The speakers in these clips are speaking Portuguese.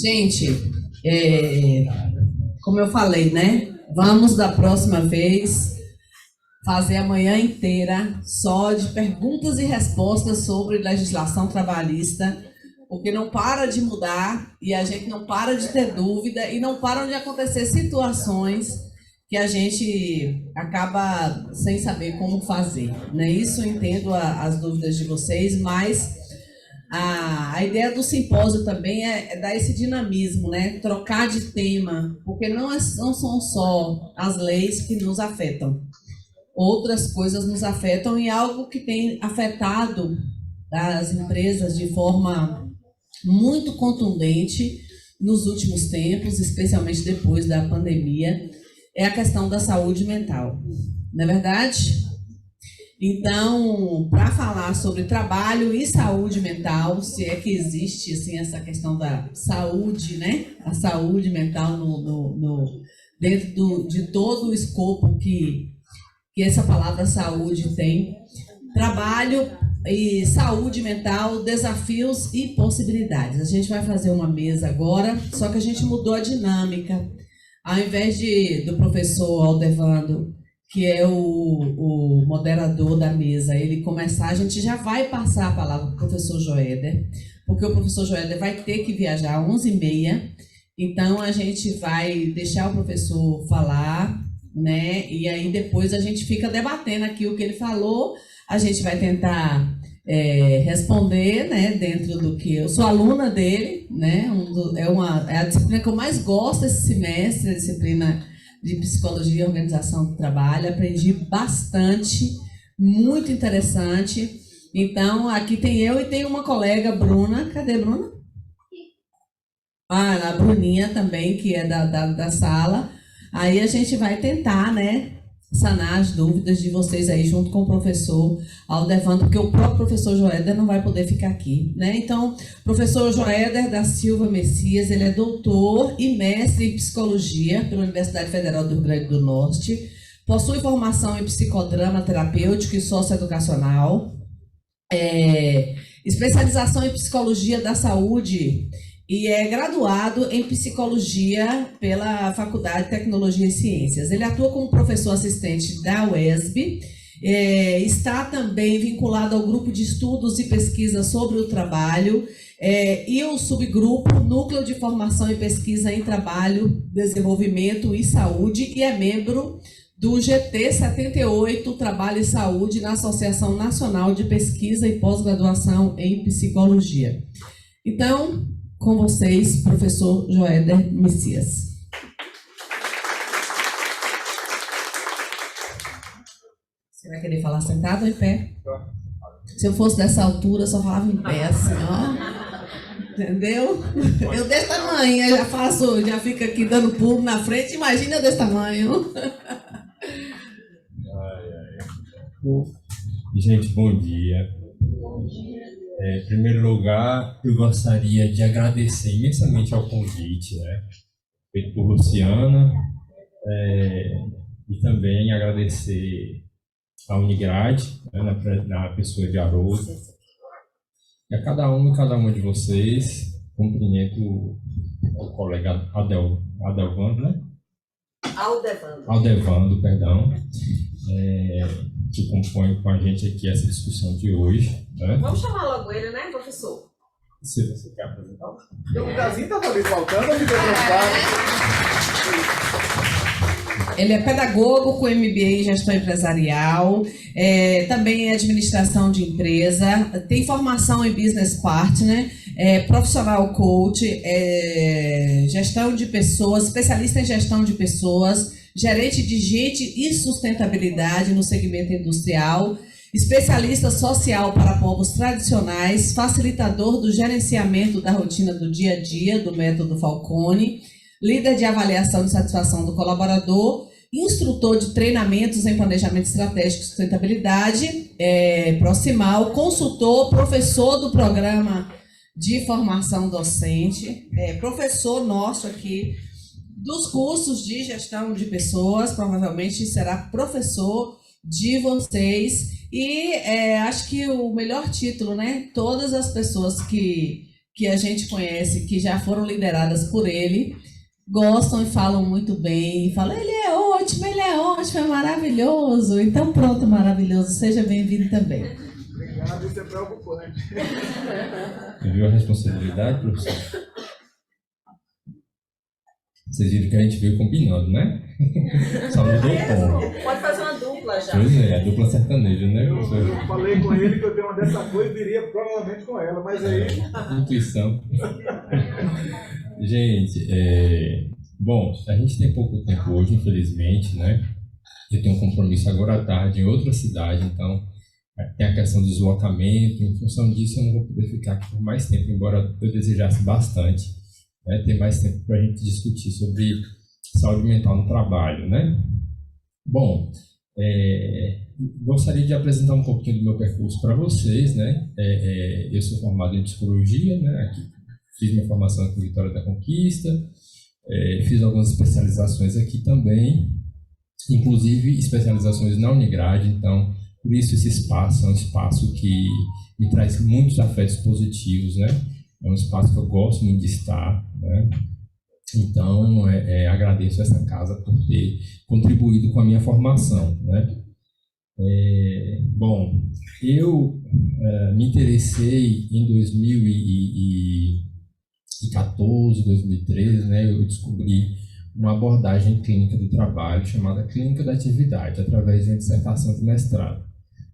Gente, como eu falei, né? Vamos da próxima vez fazer a manhã inteira só de perguntas e respostas sobre legislação trabalhista, porque não para de mudar e a gente não para de ter dúvida e não param de acontecer situações que a gente acaba sem saber como fazer, né? Isso eu entendo as dúvidas de vocês, mas a ideia do simpósio também é dar esse dinamismo, né? Trocar de tema, porque não são só as leis que nos afetam. Outras coisas nos afetam e algo que tem afetado as empresas de forma muito contundente nos últimos tempos, especialmente depois da pandemia, é a questão da saúde mental. Não é verdade? Então, para falar sobre trabalho e saúde mental, se é que existe assim, essa questão da saúde, né? A saúde mental dentro de todo o escopo que essa palavra saúde tem. Trabalho e saúde mental, desafios e possibilidades. A gente vai fazer uma mesa agora, só que a gente mudou a dinâmica. Ao invés do professor Aldevando, que é o moderador da mesa, ele começar, a gente já vai passar a palavra para o professor Joéder, porque o professor Joéder vai ter que viajar às 11h30, então a gente vai deixar o professor falar, né? E aí depois a gente fica debatendo aqui o que ele falou, a gente vai tentar responder, né, dentro do que eu sou aluna dele, né? É a disciplina que eu mais gosto esse semestre, a disciplina de Psicologia e Organização do Trabalho. Aprendi bastante, muito interessante. Então, aqui tem eu e tem uma colega, Bruna. Cadê a Bruna? A Bruninha também, que é da sala. Aí a gente vai tentar, né, sanar as dúvidas de vocês aí junto com o professor Aldevando, porque o próprio professor Joéder não vai poder ficar aqui, né? Então, professor Joéder da Silva Messias, ele é doutor e mestre em psicologia pela Universidade Federal do Rio Grande do Norte, possui formação em psicodrama terapêutico e socioeducacional, especialização em psicologia da saúde e é graduado em Psicologia pela Faculdade de Tecnologia e Ciências. Ele atua como professor assistente da UESB, está também vinculado ao grupo de estudos e pesquisa sobre o trabalho e o subgrupo Núcleo de Formação e Pesquisa em Trabalho, Desenvolvimento e Saúde e é membro do GT 78, Trabalho e Saúde, na Associação Nacional de Pesquisa e Pós-Graduação em Psicologia. Então, com vocês, professor Joéder Messias. Você vai querer falar sentado ou em pé? Se eu fosse dessa altura, eu só falava em pé, assim, ó. Entendeu? Eu desse tamanho, eu já fico aqui dando pulo na frente, imagina eu desse tamanho. Gente, bom dia. Bom dia. Em primeiro lugar, eu gostaria de agradecer imensamente ao convite, né, feito por Luciana, e também agradecer à Unigrade, né, na pessoa de Haroldo, e a cada um e cada uma de vocês. Cumprimento o colega Aldevando, né? Aldevando, perdão, que compõe com a gente aqui essa discussão de hoje. Né? Vamos chamar logo ele, né, professor? Se você quer apresentar. O Brasil estava ali faltando, eu fiquei preocupado. Ele é pedagogo com MBA em Gestão Empresarial, também é administração de empresa, tem formação em Business Partner, profissional coach, gestão de pessoas, especialista em gestão de pessoas, gerente de gente e sustentabilidade no segmento industrial, especialista social para povos tradicionais, facilitador do gerenciamento da rotina do dia a dia, do método Falcone, líder de avaliação de satisfação do colaborador, instrutor de treinamentos em planejamento estratégico e sustentabilidade, Proximal, consultor, professor do programa de formação docente, professor nosso aqui dos cursos de gestão de pessoas, provavelmente será professor de vocês. E acho que o melhor título, né? Todas as pessoas que que a gente conhece, que já foram lideradas por ele, gostam e falam muito bem, e falam, ele é ótimo, é maravilhoso. Então pronto, maravilhoso, seja bem-vindo também. Obrigado, isso é preocupante. Você viu a responsabilidade, professor? Vocês viram que a gente veio combinando, né? Só mudou o tom. Pode fazer uma dupla já. Pois é, a dupla sertaneja, né, professor? Eu falei com ele que eu tenho uma dessa coisa e viria provavelmente com ela, mas aí... Intuição. Gente, bom, a gente tem pouco tempo hoje, infelizmente, né? Eu tenho um compromisso agora à tarde em outra cidade, então tem a questão do deslocamento. Em função disso, eu não vou poder ficar aqui por mais tempo, embora eu desejasse bastante, né, ter mais tempo para a gente discutir sobre saúde mental no trabalho, né? Bom, gostaria de apresentar um pouquinho do meu percurso para vocês, né? Eu sou formado em psicologia, né? Aqui, fiz minha formação aqui em Vitória da Conquista, fiz algumas especializações aqui também, inclusive especializações na Unigrade. Então, por isso esse espaço é um espaço que me traz muitos afetos positivos, né? É um espaço que eu gosto muito de estar, né? Então, agradeço essa casa por ter contribuído com a minha formação, né? Bom, eu me interessei em 2014, 2013, né? Eu descobri uma abordagem clínica do trabalho chamada clínica da atividade, através de uma dissertação de mestrado,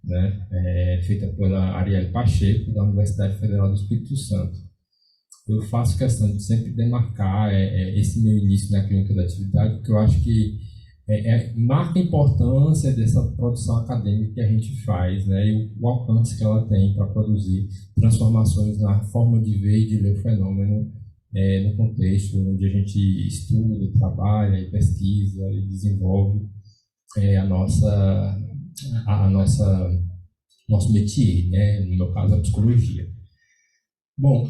né? Feita pela Arielle Pacheco, da Universidade Federal do Espírito Santo. Eu faço questão de sempre demarcar esse meu início na clínica da atividade, porque eu acho que marca a importância dessa produção acadêmica que a gente faz, né, e o alcance que ela tem para produzir transformações na forma de ver e de ler o fenômeno no contexto onde a gente estuda, trabalha e pesquisa e desenvolve nosso métier, né, no meu caso a psicologia. Bom,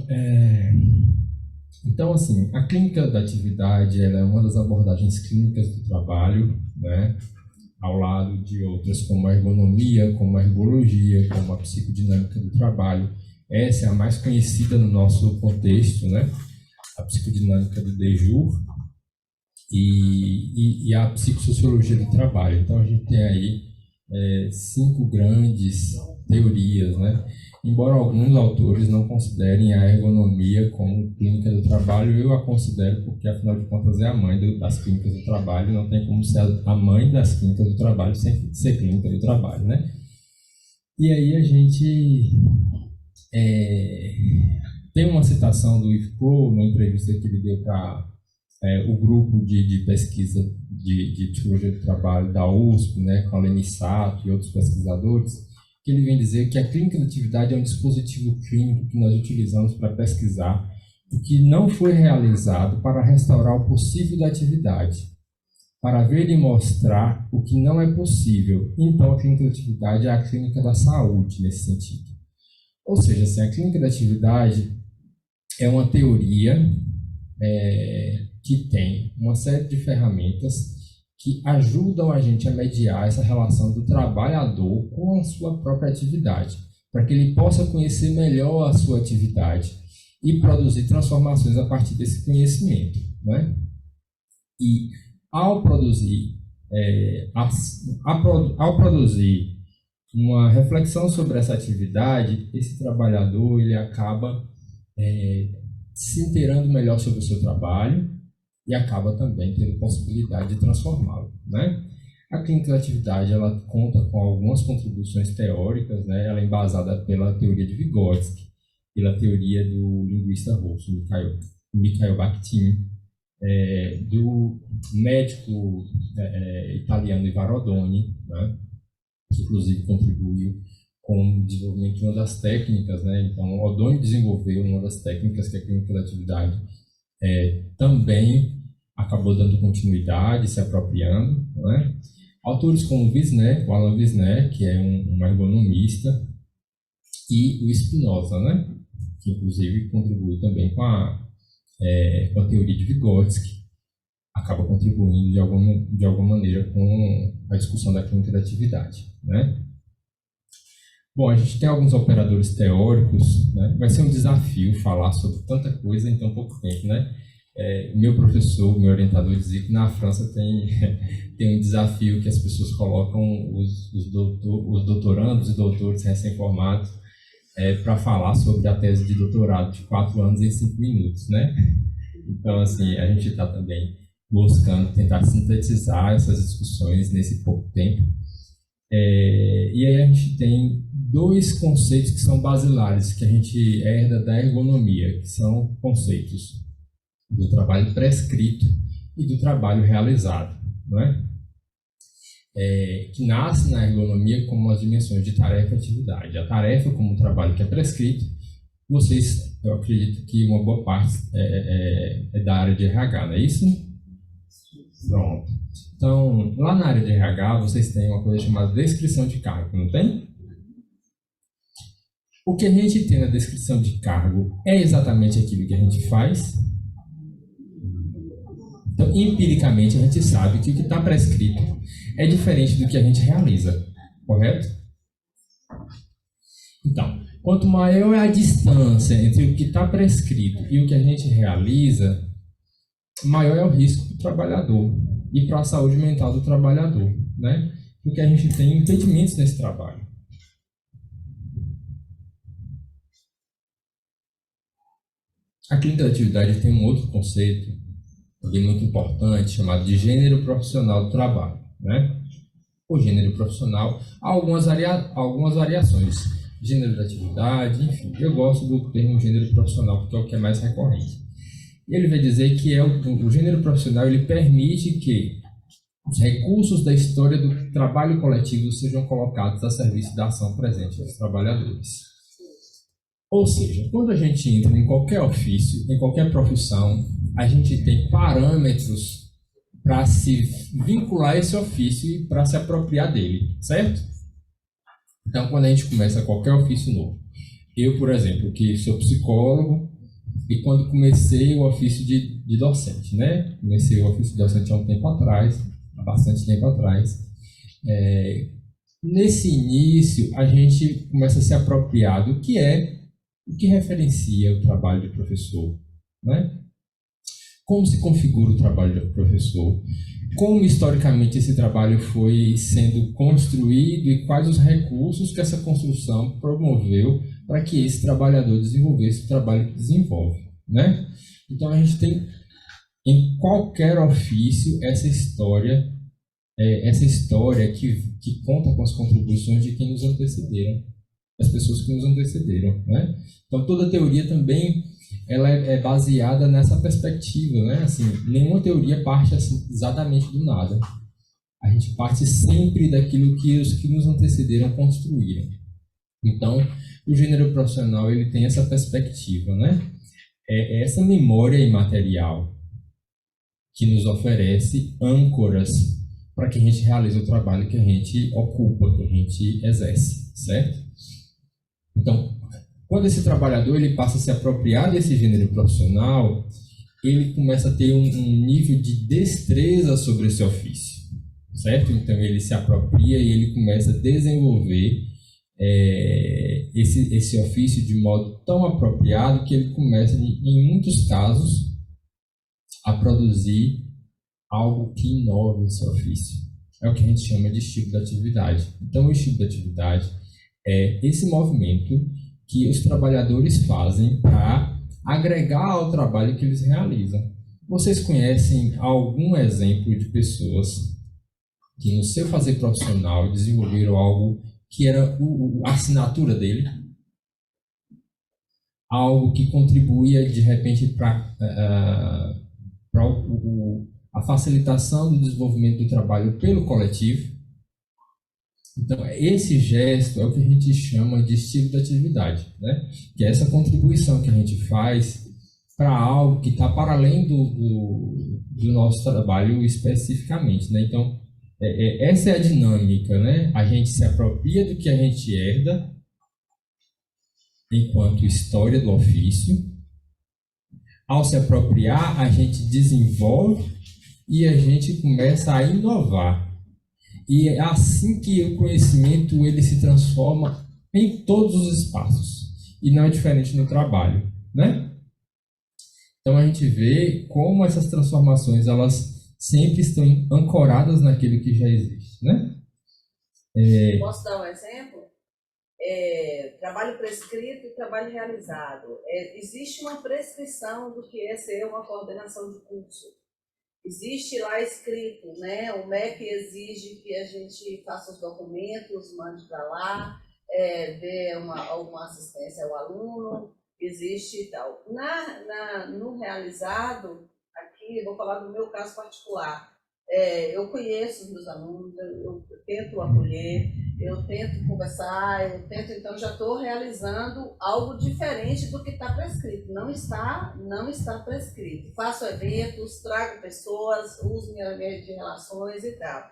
então, assim, a clínica da atividade ela é uma das abordagens clínicas do trabalho, né, ao lado de outras como a ergonomia, como a ergologia, como a psicodinâmica do trabalho. Essa é a mais conhecida no nosso contexto, né, a psicodinâmica do de Jure e a psicossociologia do trabalho. Então, a gente tem aí 5 grandes teorias, né? Embora alguns autores não considerem a ergonomia como clínica do trabalho, eu a considero porque, afinal de contas, é a mãe das clínicas do trabalho, não tem como ser a mãe das clínicas do trabalho sem ser clínica do trabalho, né? E aí a gente tem uma citação do Yves Pro, numa entrevista que ele deu para o grupo de pesquisa de psicologia do trabalho da USP, né, com a Leni Sato e outros pesquisadores, que ele vem dizer que a clínica da atividade é um dispositivo clínico que nós utilizamos para pesquisar o que não foi realizado para restaurar o possível da atividade, para ver e mostrar o que não é possível. Então, a clínica da atividade é a clínica da saúde, nesse sentido. Ou seja, assim, a clínica da atividade é uma teoria que tem uma série de ferramentas que ajudam a gente a mediar essa relação do trabalhador com a sua própria atividade, para que ele possa conhecer melhor a sua atividade e produzir transformações a partir desse conhecimento, né? E ao produzir uma reflexão sobre essa atividade, esse trabalhador ele acaba se inteirando melhor sobre o seu trabalho e acaba também tendo possibilidade de transformá-lo, né? A clínica da atividade ela conta com algumas contribuições teóricas, né? Ela é embasada pela teoria de Vygotsky, pela teoria do linguista russo Mikhail Bakhtin, do médico italiano Ivan Odoni, né? Que inclusive contribuiu com o desenvolvimento de uma das técnicas, né? Então, Odoni desenvolveu uma das técnicas que é a clínica da atividade também acabou dando continuidade, se apropriando, né? Autores como Wisner, o Alan Wisner, que é um ergonomista, e o Spinoza, né? Que inclusive contribui também com a teoria de Vygotsky, acaba contribuindo de alguma maneira com a discussão da clínica da atividade, né? Bom, a gente tem alguns operadores teóricos, né? Vai ser um desafio falar sobre tanta coisa em tão pouco tempo, né? Meu professor, meu orientador dizia que na França tem um desafio que as pessoas colocam os doutorandos e doutores recém-formados para falar sobre a tese de doutorado de 4 anos em 5 minutos, né? Então, assim, a gente está também buscando tentar sintetizar essas discussões nesse pouco tempo. E aí a gente tem 2 conceitos que são basilares, que a gente herda da ergonomia, que são conceitos do trabalho prescrito e do trabalho realizado, não é? Que nasce na ergonomia como as dimensões de tarefa e atividade. A tarefa como um trabalho que é prescrito, eu acredito que uma boa parte é da área de RH, não é isso? Pronto. Então, lá na área de RH, vocês têm uma coisa chamada descrição de cargo, não tem? O que a gente tem na descrição de cargo é exatamente aquilo que a gente faz. Então, empiricamente, a gente sabe que o que está prescrito é diferente do que a gente realiza, correto? Então, quanto maior é a distância entre o que está prescrito e o que a gente realiza, maior é o risco do trabalhador e para a saúde mental do trabalhador, né? Porque a gente tem impedimentos nesse trabalho. A clínica da atividade tem um outro conceito também muito importante, chamado de gênero profissional do trabalho, né? O gênero profissional, há algumas variações, gênero da atividade, enfim. Eu gosto do termo gênero profissional porque é o que é mais recorrente. Ele vai dizer que o gênero profissional ele permite que os recursos da história do trabalho coletivo sejam colocados a serviço da ação presente dos trabalhadores. Ou seja, quando a gente entra em qualquer ofício, em qualquer profissão, a gente tem parâmetros para se vincular a esse ofício e para se apropriar dele, certo? Então, quando a gente começa qualquer ofício novo, eu, por exemplo, que sou psicólogo, e quando comecei o ofício de docente, né? Comecei o ofício de docente há um tempo atrás, há bastante tempo atrás. Nesse início, a gente começa a se apropriar do que o que referencia o trabalho de professor, né? Como se configura o trabalho do professor, como historicamente esse trabalho foi sendo construído e quais os recursos que essa construção promoveu para que esse trabalhador desenvolvesse o trabalho que desenvolve, né? Então a gente tem em qualquer ofício essa história que conta com as contribuições de quem nos antecederam, das pessoas que nos antecederam, né? Então toda teoria também ela é baseada nessa perspectiva, né? Assim, nenhuma teoria parte assim, exatamente do nada. A gente parte sempre daquilo que os que nos antecederam construíram. Então, o gênero profissional ele tem essa perspectiva, né? É essa memória imaterial que nos oferece âncoras para que a gente realize o trabalho que a gente ocupa, que a gente exerce, certo? Então, quando esse trabalhador ele passa a se apropriar desse gênero profissional, ele começa a ter um nível de destreza sobre esse ofício, certo? Então, ele se apropria e ele começa a desenvolver esse ofício de modo tão apropriado que ele começa, em muitos casos, a produzir algo que inove esse ofício. É o que a gente chama de estilo da atividade. Então, o estilo da atividade é esse movimento que os trabalhadores fazem para agregar ao trabalho que eles realizam. Vocês conhecem algum exemplo de pessoas que no seu fazer profissional desenvolveram algo que era a assinatura dele? Algo que contribuía de repente para a facilitação do desenvolvimento do trabalho pelo coletivo? Então, esse gesto é o que a gente chama de estilo da atividade, né? Que é essa contribuição que a gente faz para algo que está para além do nosso trabalho especificamente, né? Então, essa é a dinâmica, né? A gente se apropria do que a gente herda enquanto história do ofício. Ao se apropriar, a gente desenvolve e a gente começa a inovar. E é assim que o conhecimento ele se transforma em todos os espaços. E não é diferente no trabalho, né? Então a gente vê como essas transformações elas sempre estão ancoradas naquilo que já existe, né? Posso dar um exemplo? Trabalho prescrito e trabalho realizado. Existe uma prescrição do que é ser uma coordenação de curso. Existe lá escrito, né? O MEC exige que a gente faça os documentos, mande para lá, dê alguma assistência ao aluno, existe e tal. No realizado, aqui, eu vou falar do meu caso particular. Eu conheço os meus alunos, eu tento acolher, eu tento conversar, então já estou realizando algo diferente do que está prescrito. Não está prescrito. Faço eventos, trago pessoas, uso minha rede de relações e tal.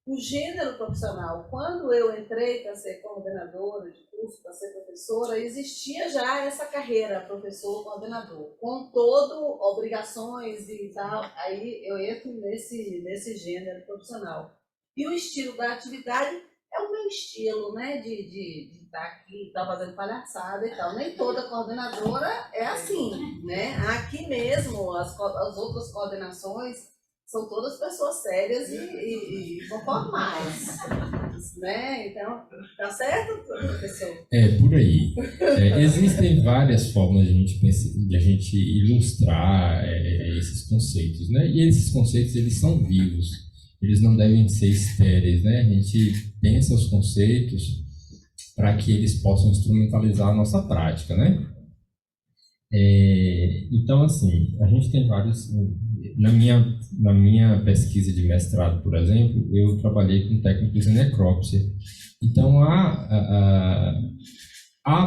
O gênero profissional, quando eu entrei para ser coordenadora de curso, para ser professora, existia já essa carreira, professor-coordenador, com todo obrigações e tal. Aí eu entro nesse gênero profissional. E o estilo da atividade é o meu estilo, né, de estar aqui, estar fazendo palhaçada e tal. Nem toda coordenadora é assim, né? Aqui mesmo, as outras coordenações são todas pessoas sérias e formais, né? Então, tá certo, professor? Por aí. Existem várias formas de a gente ilustrar esses conceitos, né? E esses conceitos, eles são vivos, eles não devem ser estéreis, né? A gente pensa os conceitos para que eles possam instrumentalizar a nossa prática, né? Então, assim, a gente tem vários... Na minha pesquisa de mestrado, por exemplo, eu trabalhei com técnicos em necrópsia. Então, há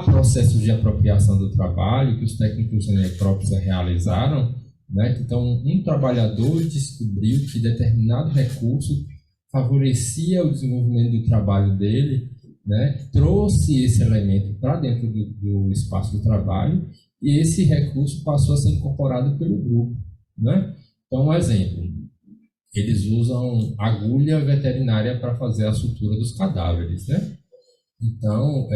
processos de apropriação do trabalho que os técnicos em necrópsia realizaram, né? Então, um trabalhador descobriu que determinado recurso favorecia o desenvolvimento do trabalho dele, né? Trouxe esse elemento para dentro do espaço do trabalho e esse recurso passou a ser incorporado pelo grupo, né? Então, um exemplo, eles usam agulha veterinária para fazer a sutura dos cadáveres, né? Então,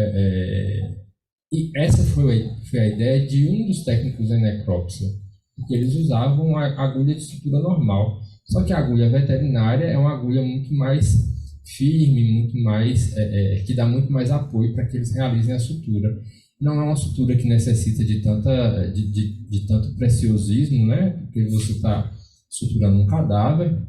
e essa foi a ideia de um dos técnicos em necrópsia, porque eles usavam a agulha de sutura normal, só que a agulha veterinária é uma agulha muito mais firme, muito mais, que dá muito mais apoio para que eles realizem a sutura. Não é uma sutura que necessita de tanto preciosismo, né? Porque você está suturando um cadáver,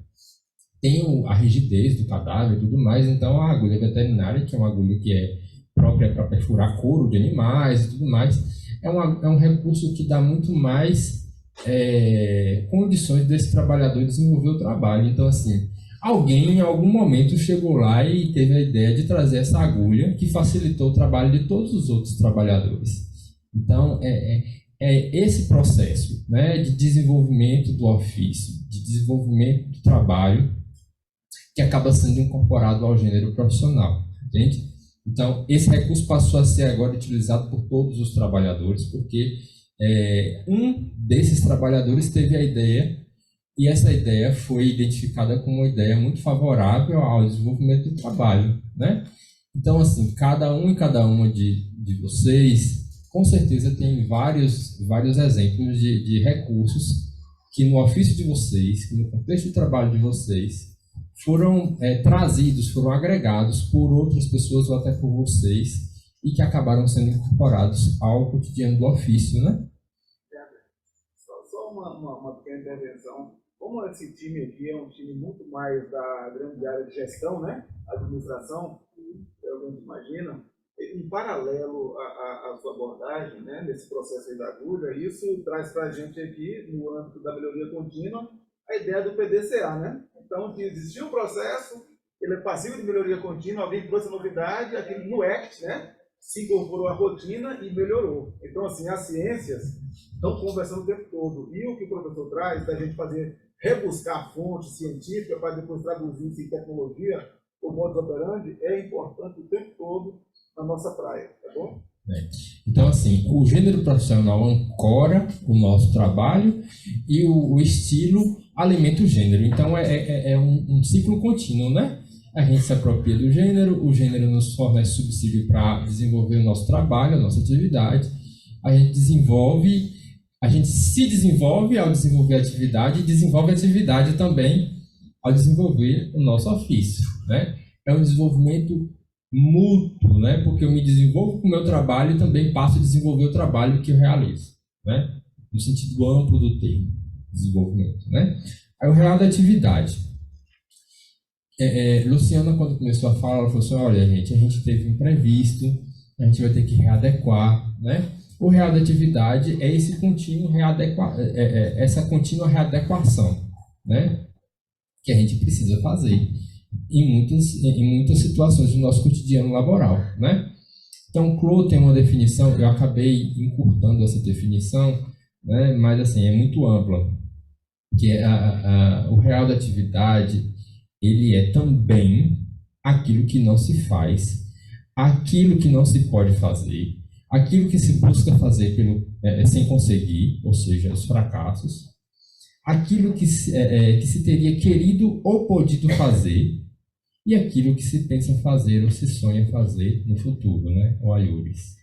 tem a rigidez do cadáver e tudo mais, então a agulha veterinária, que é uma agulha que é própria para perfurar couro de animais e tudo mais, é um recurso que dá muito mais condições desse trabalhador desenvolver o trabalho. Então, assim, alguém em algum momento chegou lá e teve a ideia de trazer essa agulha que facilitou o trabalho de todos os outros trabalhadores. Então, esse processo, né, de desenvolvimento do ofício, de desenvolvimento do trabalho, que acaba sendo incorporado ao gênero profissional, entende? Então, esse recurso passou a ser agora utilizado por todos os trabalhadores, porque um desses trabalhadores teve a ideia, e essa ideia foi identificada como uma ideia muito favorável ao desenvolvimento do trabalho, né? Então, assim, cada um e cada uma de vocês, com certeza, tem vários exemplos de recursos que no ofício de vocês, que no contexto de trabalho de vocês, foram trazidos, foram agregados por outras pessoas ou até por vocês e que acabaram sendo incorporados ao cotidiano do ofício, né? Só uma pequena intervenção. Como esse time aqui é um time muito mais da grande área de gestão, né? Administração, é o que a gente imagina. Em paralelo à sua abordagem, né, nesse processo aí da agulha, isso traz para a gente aqui, no âmbito da melhoria contínua, a ideia do PDCA, né? Então, existia um processo, ele é passivo de melhoria contínua, alguém trouxe a novidade, aquele no ACT, né, se incorporou à rotina e melhorou. Então, assim, as ciências estão conversando o tempo todo. E o que o professor traz, da gente rebuscar a fonte científica para depois traduzir isso em tecnologia, o modus operandi, é importante o tempo todo na nossa praia, tá bom? Então, assim, o gênero profissional ancora o nosso trabalho e o estilo alimenta o gênero. Então, é um ciclo contínuo, né? A gente se apropria do gênero, o gênero nos fornece subsídio para desenvolver o nosso trabalho, a nossa atividade. A gente se desenvolve ao desenvolver a atividade e desenvolve a atividade também ao desenvolver o nosso ofício, né? É um desenvolvimento mútuo, né? Porque eu me desenvolvo com o meu trabalho e também passo a desenvolver o trabalho que eu realizo, né? No sentido amplo do termo, desenvolvimento, né? Aí o real da atividade. Luciana, quando começou a falar, ela falou assim, olha, gente, a gente teve um imprevisto, a gente vai ter que readequar, né? O real da atividade é esse contínuo essa contínua readequação, né? Que a gente precisa fazer em muitas situações do nosso cotidiano laboral, né? Então, Clow tem uma definição, eu acabei encurtando essa definição, né? Mas assim, é muito ampla, que é o real da atividade, ele é também aquilo que não se faz, aquilo que não se pode fazer, aquilo que se busca fazer sem conseguir, ou seja, os fracassos, aquilo que se teria querido ou podido fazer, e aquilo que se pensa fazer ou se sonha fazer no futuro, né? O aiuris.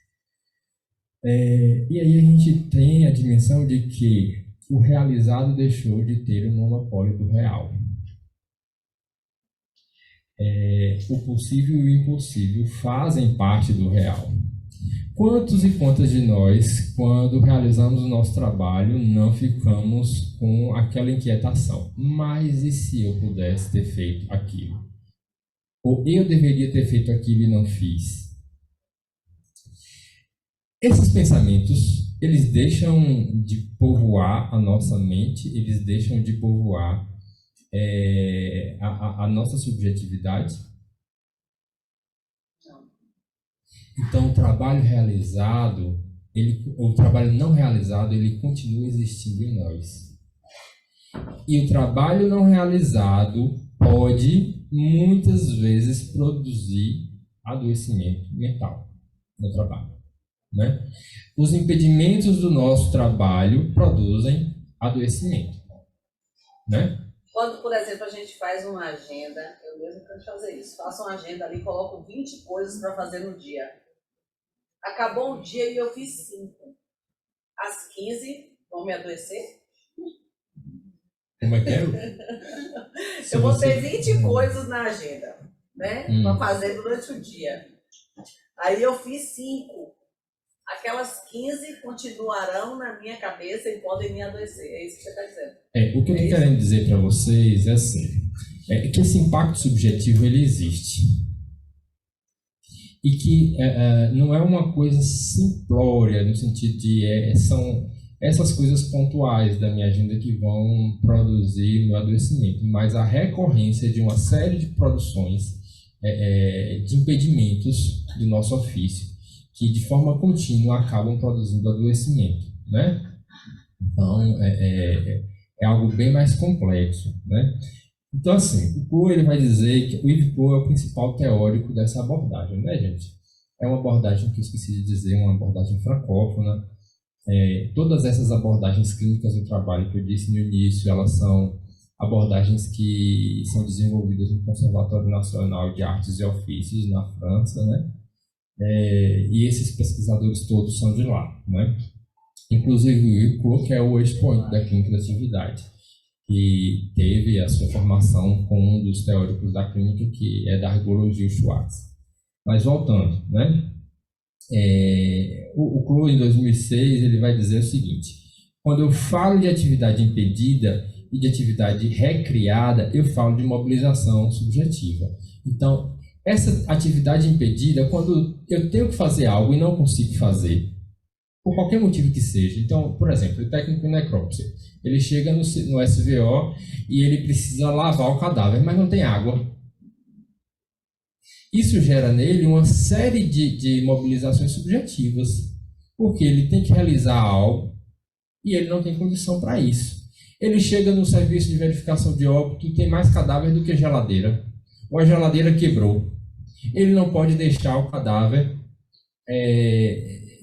E aí a gente tem a dimensão de que o realizado deixou de ter o monopólio do real. O possível e o impossível fazem parte do real. Quantos e quantas de nós, quando realizamos o nosso trabalho, não ficamos com aquela inquietação? Mas e se eu pudesse ter feito aquilo? Ou eu deveria ter feito aquilo e não fiz? Esses pensamentos, eles deixam de povoar a nossa mente, eles deixam de povoar a nossa subjetividade. Então, o trabalho não realizado, ele continua existindo em nós. E o trabalho não realizado pode, muitas vezes, produzir adoecimento mental no trabalho, né? Os impedimentos do nosso trabalho produzem adoecimento, né? Quando, por exemplo, a gente faz uma agenda, eu mesmo quero fazer isso, faço uma agenda ali, coloco 20 coisas para fazer no dia. Acabou o dia e eu fiz 5. As 15 vão me adoecer? Como é que é? Eu botei 20 coisas na agenda, né? Para fazer durante o dia. Aí eu fiz 5. Aquelas 15 continuarão na minha cabeça e podem me adoecer. É isso que você está dizendo. O que eu estou querendo dizer para vocês é assim, que esse impacto subjetivo ele existe. E que não é uma coisa simplória, no sentido de são essas coisas pontuais da minha agenda que vão produzir meu adoecimento, mas a recorrência de uma série de produções de impedimentos do nosso ofício, que de forma contínua acabam produzindo adoecimento, né? Então, é algo bem mais complexo, né? Então, assim, o Clow, ele vai dizer que o Yves Clow é o principal teórico dessa abordagem, né, gente? É uma abordagem que eu esqueci de dizer, uma abordagem francófona. Todas essas abordagens clínicas do trabalho que eu disse no início, elas são abordagens que são desenvolvidas no Conservatório Nacional de Artes e Ofícios, na França, né? E esses pesquisadores todos são de lá, né? Inclusive o Yves Clow, que é o expoente da clínica da atividade, que teve a sua formação com um dos teóricos da clínica, que é da ergologia, o Schwartz. Mas voltando, né? O Clow, em 2006, ele vai dizer o seguinte: quando eu falo de atividade impedida e de atividade recriada, eu falo de mobilização subjetiva. Então, essa atividade impedida, quando eu tenho que fazer algo e não consigo fazer, por qualquer motivo que seja. Então, por exemplo, o técnico em necrópsia, ele chega no SVO e ele precisa lavar o cadáver, mas não tem água. Isso gera nele uma série de mobilizações subjetivas, porque ele tem que realizar algo e ele não tem condição para isso. Ele chega no serviço de verificação de óbito e tem mais cadáver do que geladeira, ou a geladeira quebrou. Ele não pode deixar o cadáver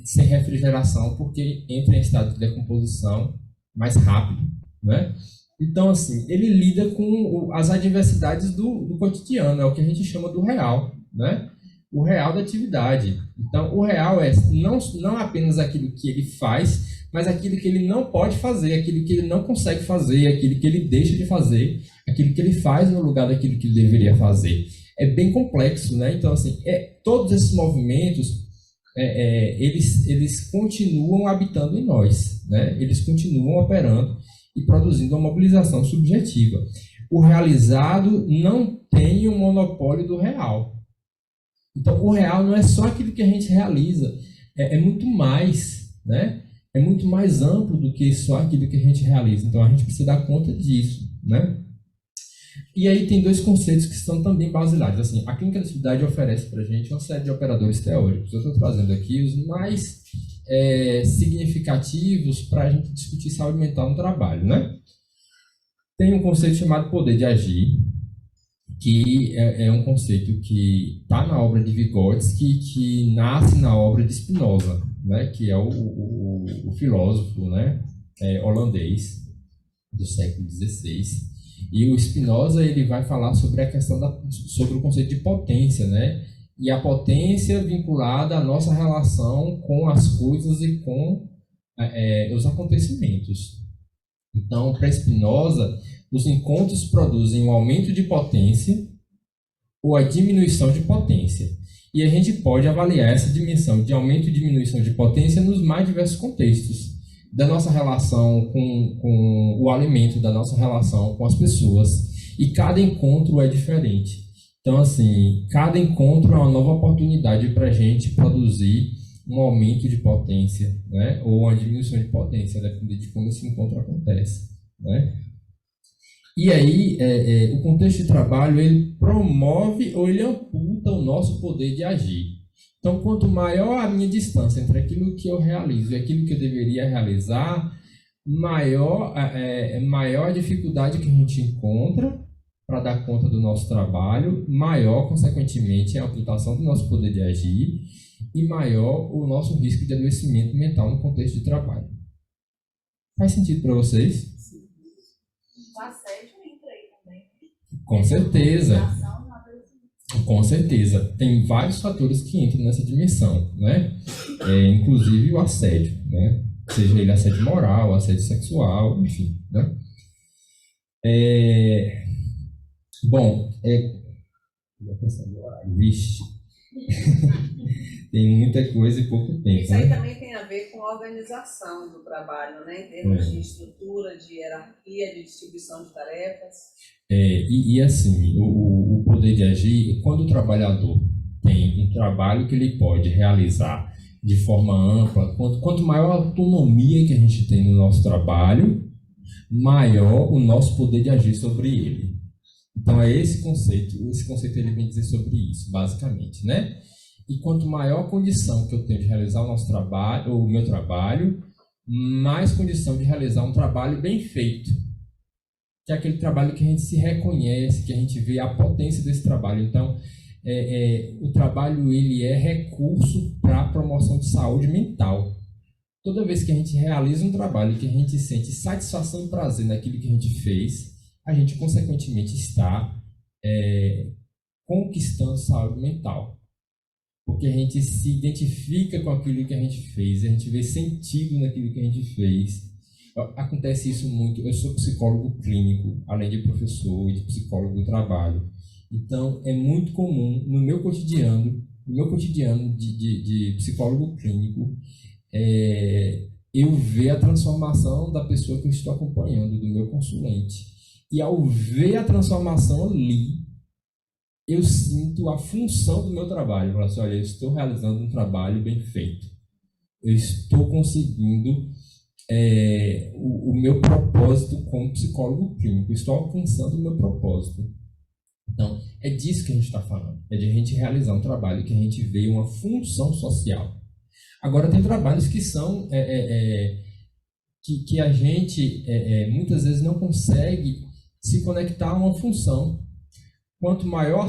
sem refrigeração, porque entra em estado de decomposição mais rápido, né? Então, assim, ele lida com as adversidades do cotidiano, é o que a gente chama do real, né? O real da atividade. Então, o real é não apenas aquilo que ele faz, mas aquilo que ele não pode fazer, aquilo que ele não consegue fazer, aquilo que ele deixa de fazer, aquilo que ele faz no lugar daquilo que ele deveria fazer. É bem complexo, né? Então, assim, todos esses movimentos, eles continuam habitando em nós, né? Eles continuam operando e produzindo uma mobilização subjetiva. O realizado não tem o monopólio do real. Então, o real não é só aquilo que a gente realiza, é muito mais, né? É muito mais amplo do que só aquilo que a gente realiza. Então, a gente precisa dar conta disso, né? E aí tem dois conceitos que são também basilares. Assim, a clínica da atividade oferece para a gente uma série de operadores teóricos. Eu estou trazendo aqui os mais significativos para a gente discutir saúde mental no trabalho, né? Tem um conceito chamado poder de agir, que é um conceito que está na obra de Vygotsky, que nasce na obra de Spinoza, né? Que é o filósofo, né? Holandês do século XVI. E o Spinoza ele vai falar sobre a questão sobre o conceito de potência, né? E a potência vinculada à nossa relação com as coisas e com os acontecimentos. Então, para Spinoza, os encontros produzem um aumento de potência ou a diminuição de potência. E a gente pode avaliar essa dimensão de aumento e diminuição de potência nos mais diversos contextos. Da nossa relação com o alimento, da nossa relação com as pessoas. E cada encontro é diferente. Então, assim, cada encontro é uma nova oportunidade para a gente produzir um aumento de potência, né? Ou uma diminuição de potência, dependendo de como esse encontro acontece, né? E aí, o contexto de trabalho, ele promove ou ele amputa o nosso poder de agir. Então, quanto maior a minha distância entre aquilo que eu realizo e aquilo que eu deveria realizar, maior a dificuldade que a gente encontra para dar conta do nosso trabalho, maior, consequentemente, a amputação do nosso poder de agir e maior o nosso risco de adoecimento mental no contexto de trabalho. Faz sentido para vocês? O assédio entra aí também. Com certeza. Com certeza. Tem vários fatores que entram nessa dimensão, né? Inclusive o assédio, né? Seja ele assédio moral, assédio sexual, enfim, né? Bom, vixe. Tem muita coisa e pouco tempo. Isso aí também tem a ver com a organização do trabalho, né? Em termos de estrutura, de hierarquia, de distribuição de tarefas. E assim, o poder de agir, quando o trabalhador tem um trabalho que ele pode realizar de forma ampla, quanto maior a autonomia que a gente tem no nosso trabalho, maior o nosso poder de agir sobre ele. Então é esse conceito ele vem dizer sobre isso, basicamente, né? E quanto maior a condição que eu tenho de realizar o meu trabalho, mais condição de realizar um trabalho bem feito. Que é aquele trabalho que a gente se reconhece, que a gente vê a potência desse trabalho. Então, o trabalho ele é recurso para a promoção de saúde mental. Toda vez que a gente realiza um trabalho que a gente sente satisfação e prazer naquilo que a gente fez, a gente, consequentemente, está conquistando saúde mental. Porque a gente se identifica com aquilo que a gente fez, a gente vê sentido naquilo que a gente fez. Acontece isso muito. Eu sou psicólogo clínico, além de professor e de psicólogo do trabalho. Então, é muito comum no meu cotidiano de psicólogo clínico, eu ver a transformação da pessoa que eu estou acompanhando, do meu consulente. E ao ver a transformação ali, eu sinto a função do meu trabalho. Eu falo assim, olha, eu estou realizando um trabalho bem feito. Eu estou conseguindo o meu propósito como psicólogo clínico. Eu estou alcançando o meu propósito. Então, é disso que a gente está falando. É de a gente realizar um trabalho que a gente vê uma função social. Agora, tem trabalhos que são... que a gente muitas vezes não consegue se conectar a uma função. Quanto maior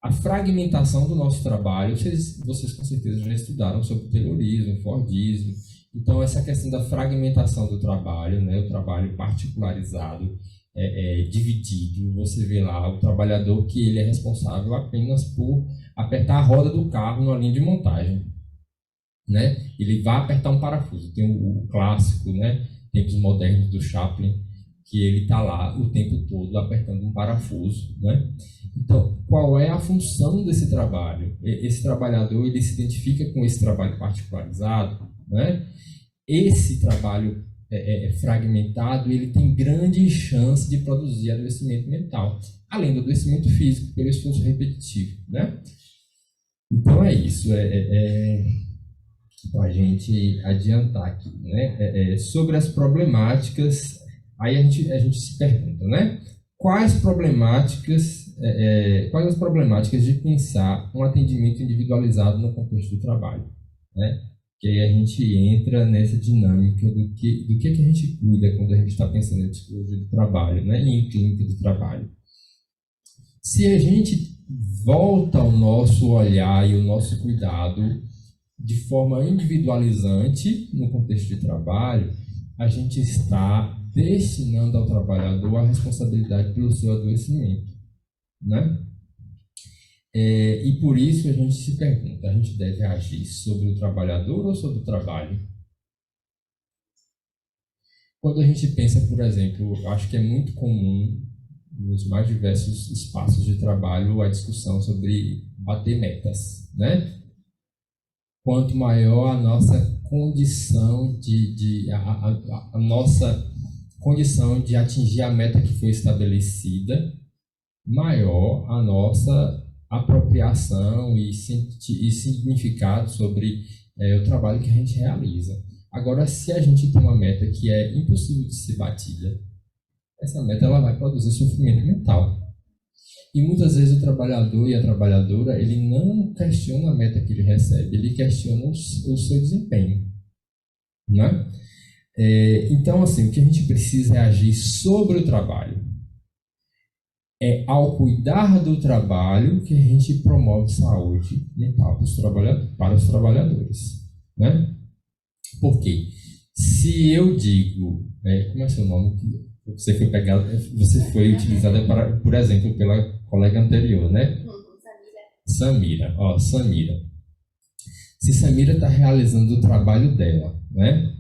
a fragmentação do nosso trabalho, vocês com certeza já estudaram sobre terrorismo, Fordismo, Então, essa questão da fragmentação do trabalho, né, o trabalho particularizado, dividido, você vê lá o trabalhador que ele é responsável apenas por apertar a roda do carro numa linha de montagem, né? Ele vai apertar um parafuso. Tem o clássico, né, tempos modernos do Chaplin, que ele está lá o tempo todo apertando um parafuso, né? Então, qual é a função desse trabalho? Esse trabalhador, ele se identifica com esse trabalho particularizado, né? Esse trabalho fragmentado, ele tem grande chance de produzir adoecimento mental, além do adoecimento físico, pelo esforço repetitivo, né? Então, é isso. Para a gente adiantar aqui, né? Sobre as problemáticas, aí a gente se pergunta, né? Quais as problemáticas de pensar um atendimento individualizado no contexto do trabalho, né? Que aí a gente entra nessa dinâmica do que a gente cuida quando a gente está pensando em psicologia do trabalho, né? E em clínica do trabalho. Se a gente volta o nosso olhar e o nosso cuidado de forma individualizante no contexto de trabalho, a gente está destinando ao trabalhador a responsabilidade pelo seu adoecimento, né? E por isso a gente se pergunta, a gente deve agir sobre o trabalhador ou sobre o trabalho? Quando a gente pensa, por exemplo, acho que é muito comum nos mais diversos espaços de trabalho a discussão sobre bater metas, né? Quanto maior a nossa condição a nossa condição de atingir a meta que foi estabelecida, maior a nossa apropriação e significado sobre o trabalho que a gente realiza. Agora, se a gente tem uma meta que é impossível de ser batida, essa meta ela vai produzir sofrimento mental. E muitas vezes o trabalhador e a trabalhadora, ele não questiona a meta que ele recebe, ele questiona o seu desempenho, né? Então, assim, o que a gente precisa é agir sobre o trabalho. Ao cuidar do trabalho que a gente promove saúde mental para os trabalhadores, né? Por quê? Se eu digo, como é seu nome? Você foi utilizada por exemplo, pela colega anterior, né? Samira. Samira. Se Samira está realizando o trabalho dela, né?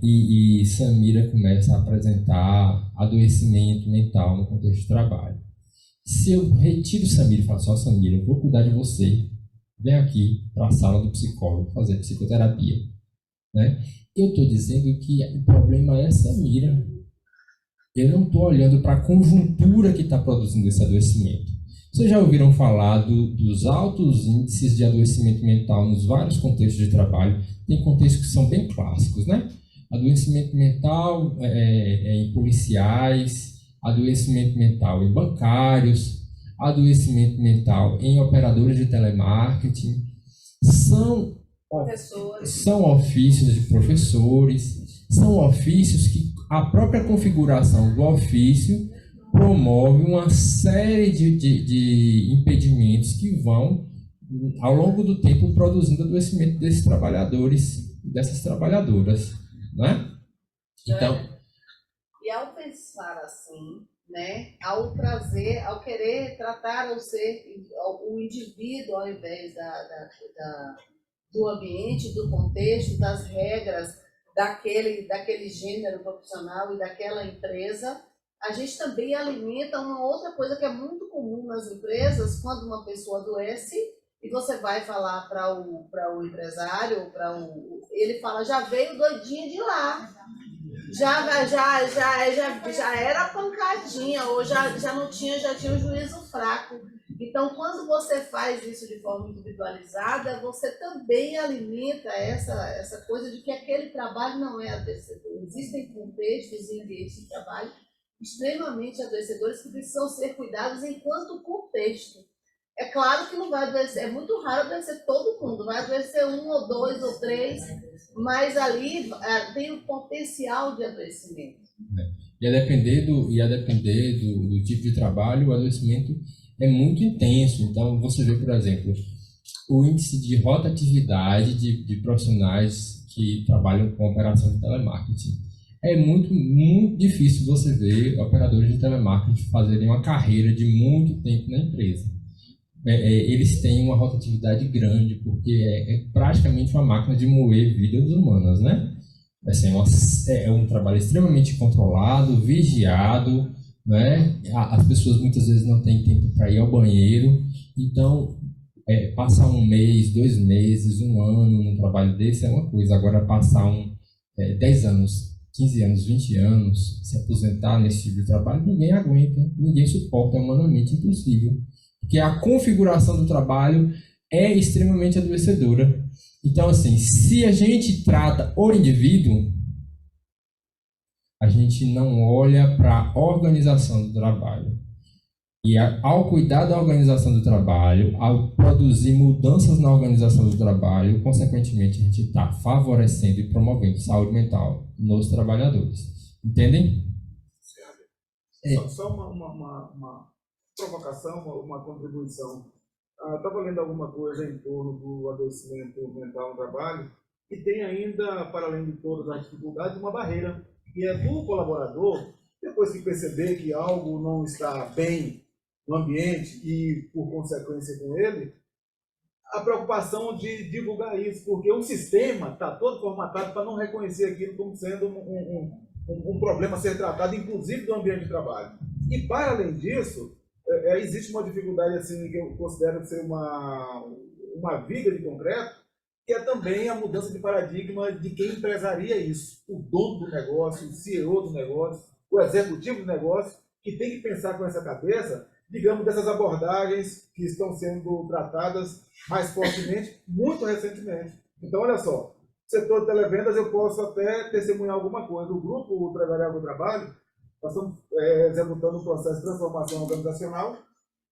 E Samira começa a apresentar adoecimento mental no contexto de trabalho. Se eu retiro Samira e falo só, Samira, eu vou cuidar de você, vem aqui para a sala do psicólogo fazer psicoterapia, né? Eu estou dizendo que o problema é Samira. Eu não estou olhando para a conjuntura que está produzindo esse adoecimento. Vocês já ouviram falar dos altos índices de adoecimento mental nos vários contextos de trabalho? Tem contextos que são bem clássicos, né? Adoecimento mental em policiais, adoecimento mental em bancários, adoecimento mental em operadores de telemarketing. São ofícios de professores, são ofícios que a própria configuração do ofício promove uma série de impedimentos que vão, ao longo do tempo, produzindo adoecimento desses trabalhadores e dessas trabalhadoras, né? Então, e ao pensar assim, né, ao querer tratar o indivíduo ao invés do ambiente, do contexto, das regras daquele gênero profissional e daquela empresa, a gente também alimenta uma outra coisa que é muito comum nas empresas. Quando uma pessoa adoece e você vai falar para o empresário, ele fala, já veio doidinha de lá, já era pancadinha, ou já tinha um juízo fraco. Então, quando você faz isso de forma individualizada, você também alimenta essa coisa de que aquele trabalho não é adoecedor. Existem contextos e ambientes de trabalho extremamente adoecedores que precisam ser cuidados enquanto contexto. É claro que não vai adoecer, é muito raro adoecer todo mundo, vai adoecer 1 ou 2 ou 3, mas ali tem o potencial de adoecimento. E a depender do tipo de trabalho, o adoecimento é muito intenso. Então, você vê, por exemplo, o índice de rotatividade de profissionais que trabalham com operação de telemarketing. É muito, muito difícil você ver operadores de telemarketing fazerem uma carreira de muito tempo na empresa. Eles têm uma rotatividade grande, porque é praticamente uma máquina de moer vidas humanas, né? Assim, é um trabalho extremamente controlado, vigiado, né? As pessoas muitas vezes não têm tempo para ir ao banheiro, então passar um mês, 2 meses, 1 ano num trabalho desse é uma coisa. Agora passar 10 anos, 15 anos, 20 anos, se aposentar nesse tipo de trabalho, ninguém aguenta, ninguém suporta, é humanamente impossível. Porque a configuração do trabalho é extremamente adoecedora. Então, assim, se a gente trata o indivíduo, a gente não olha para a organização do trabalho. E ao cuidar da organização do trabalho, ao produzir mudanças na organização do trabalho, consequentemente, a gente está favorecendo e promovendo saúde mental nos trabalhadores. Entendem? Só uma provocação, uma contribuição. Estava lendo alguma coisa em torno do adoecimento mental no trabalho e tem ainda, para além de todas as dificuldades, uma barreira, que é do colaborador, depois que perceber que algo não está bem no ambiente e, por consequência, com ele, a preocupação de divulgar isso, porque o sistema está todo formatado para não reconhecer aquilo como sendo um problema a ser tratado, inclusive do ambiente de trabalho. E, para além disso, existe uma dificuldade assim, que eu considero ser uma viga de concreto, que é também a mudança de paradigma de quem empresaria isso. O dono do negócio, o CEO do negócio, o executivo do negócio, que tem que pensar com essa cabeça, digamos, dessas abordagens que estão sendo tratadas mais fortemente, muito recentemente. Então, olha só, setor de televendas eu posso até testemunhar alguma coisa. O grupo empresarial do trabalho, nós estamos executando um processo de transformação organizacional.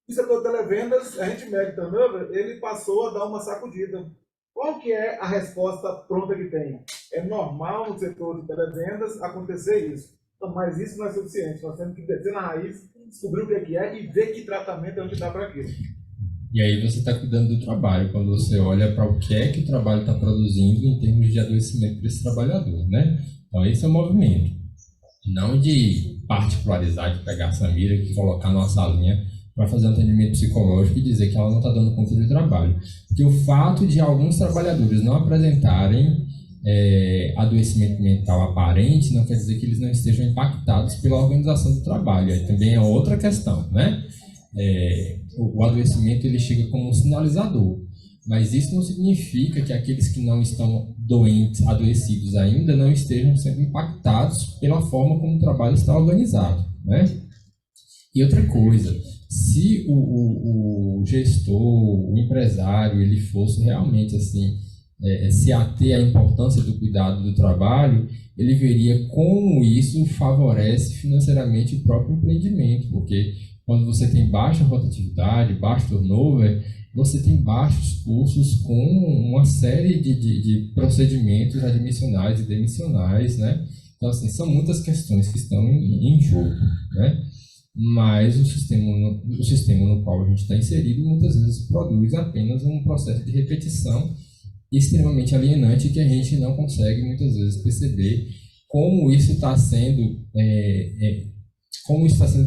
O setor de televendas, a gente mede turnover, ele passou a dar uma sacudida. Qual que é a resposta pronta que tem? É normal no setor de televendas acontecer isso. Não, mas isso não é suficiente. Nós temos que descer na raiz, descobrir o que é e ver que tratamento é onde dá para aquilo. E aí você está cuidando do trabalho, quando você olha para o que é que o trabalho está produzindo em termos de adoecimento desse trabalhador, né? Então esse é o movimento. Não de particularizar, de pegar a Samira e colocar numa salinha para fazer um atendimento psicológico e dizer que ela não está dando conta do trabalho. Porque o fato de alguns trabalhadores não apresentarem adoecimento mental aparente não quer dizer que eles não estejam impactados pela organização do trabalho. Aí também é outra questão, né? O adoecimento ele chega como um sinalizador, mas isso não significa que aqueles que não estão doentes, adoecidos ainda, não estejam sendo impactados pela forma como o trabalho está organizado, né? E outra coisa, se o gestor, o empresário, ele fosse realmente assim, se ater à importância do cuidado do trabalho, ele veria como isso favorece financeiramente o próprio empreendimento, porque quando você tem baixa rotatividade, baixo turnover, você tem baixos custos com uma série de procedimentos admissionais e demissionais, né? Então, assim, são muitas questões que estão em jogo, né? Mas o sistema no qual a gente está inserido muitas vezes produz apenas um processo de repetição extremamente alienante que a gente não consegue muitas vezes perceber como isso está sendo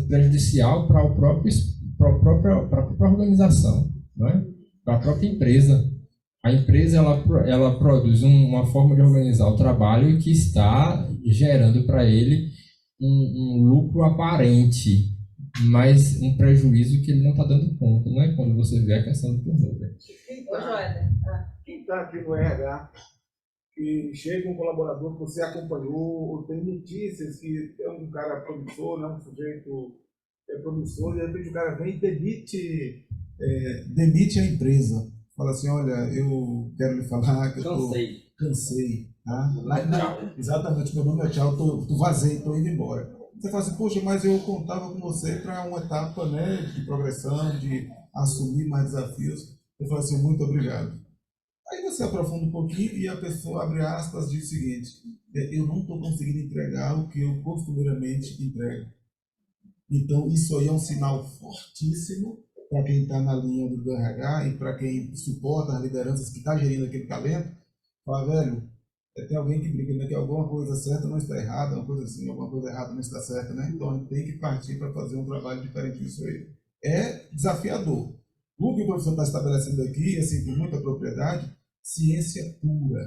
prejudicial para a própria organização, né? Para a própria empresa. A empresa ela produz uma forma de organizar o trabalho que está gerando para ele um lucro aparente, mas um prejuízo que ele não está dando conta, né? Quando você vê a questão do turnover. Quem está aqui no RH, que chega um colaborador que você acompanhou, ou tem notícias que é um cara promissor, né? Um sujeito promissor, e de repente o cara vem e demite a empresa. Fala assim, olha, eu quero lhe falar que eu cansei. Tá? Exatamente, meu nome é tchau, tô vazei, tô indo embora. Você fala assim, poxa, mas eu contava com você para uma etapa, né, de progressão, de assumir mais desafios. Eu falo assim, muito obrigado. Aí você aprofunda um pouquinho e a pessoa, abre aspas, diz o seguinte, eu não estou conseguindo entregar o que eu costumeiramente entrego. Então, isso aí é um sinal fortíssimo para quem está na linha do RH e para quem suporta as lideranças que está gerindo aquele talento, fala, velho, tem alguém que briga, né, que alguma coisa certa não está errada, uma coisa assim, alguma coisa errada não está certa, né? Então a gente tem que partir para fazer um trabalho diferente disso aí. É desafiador. O que o professor está estabelecendo aqui, assim, com muita propriedade, ciência pura.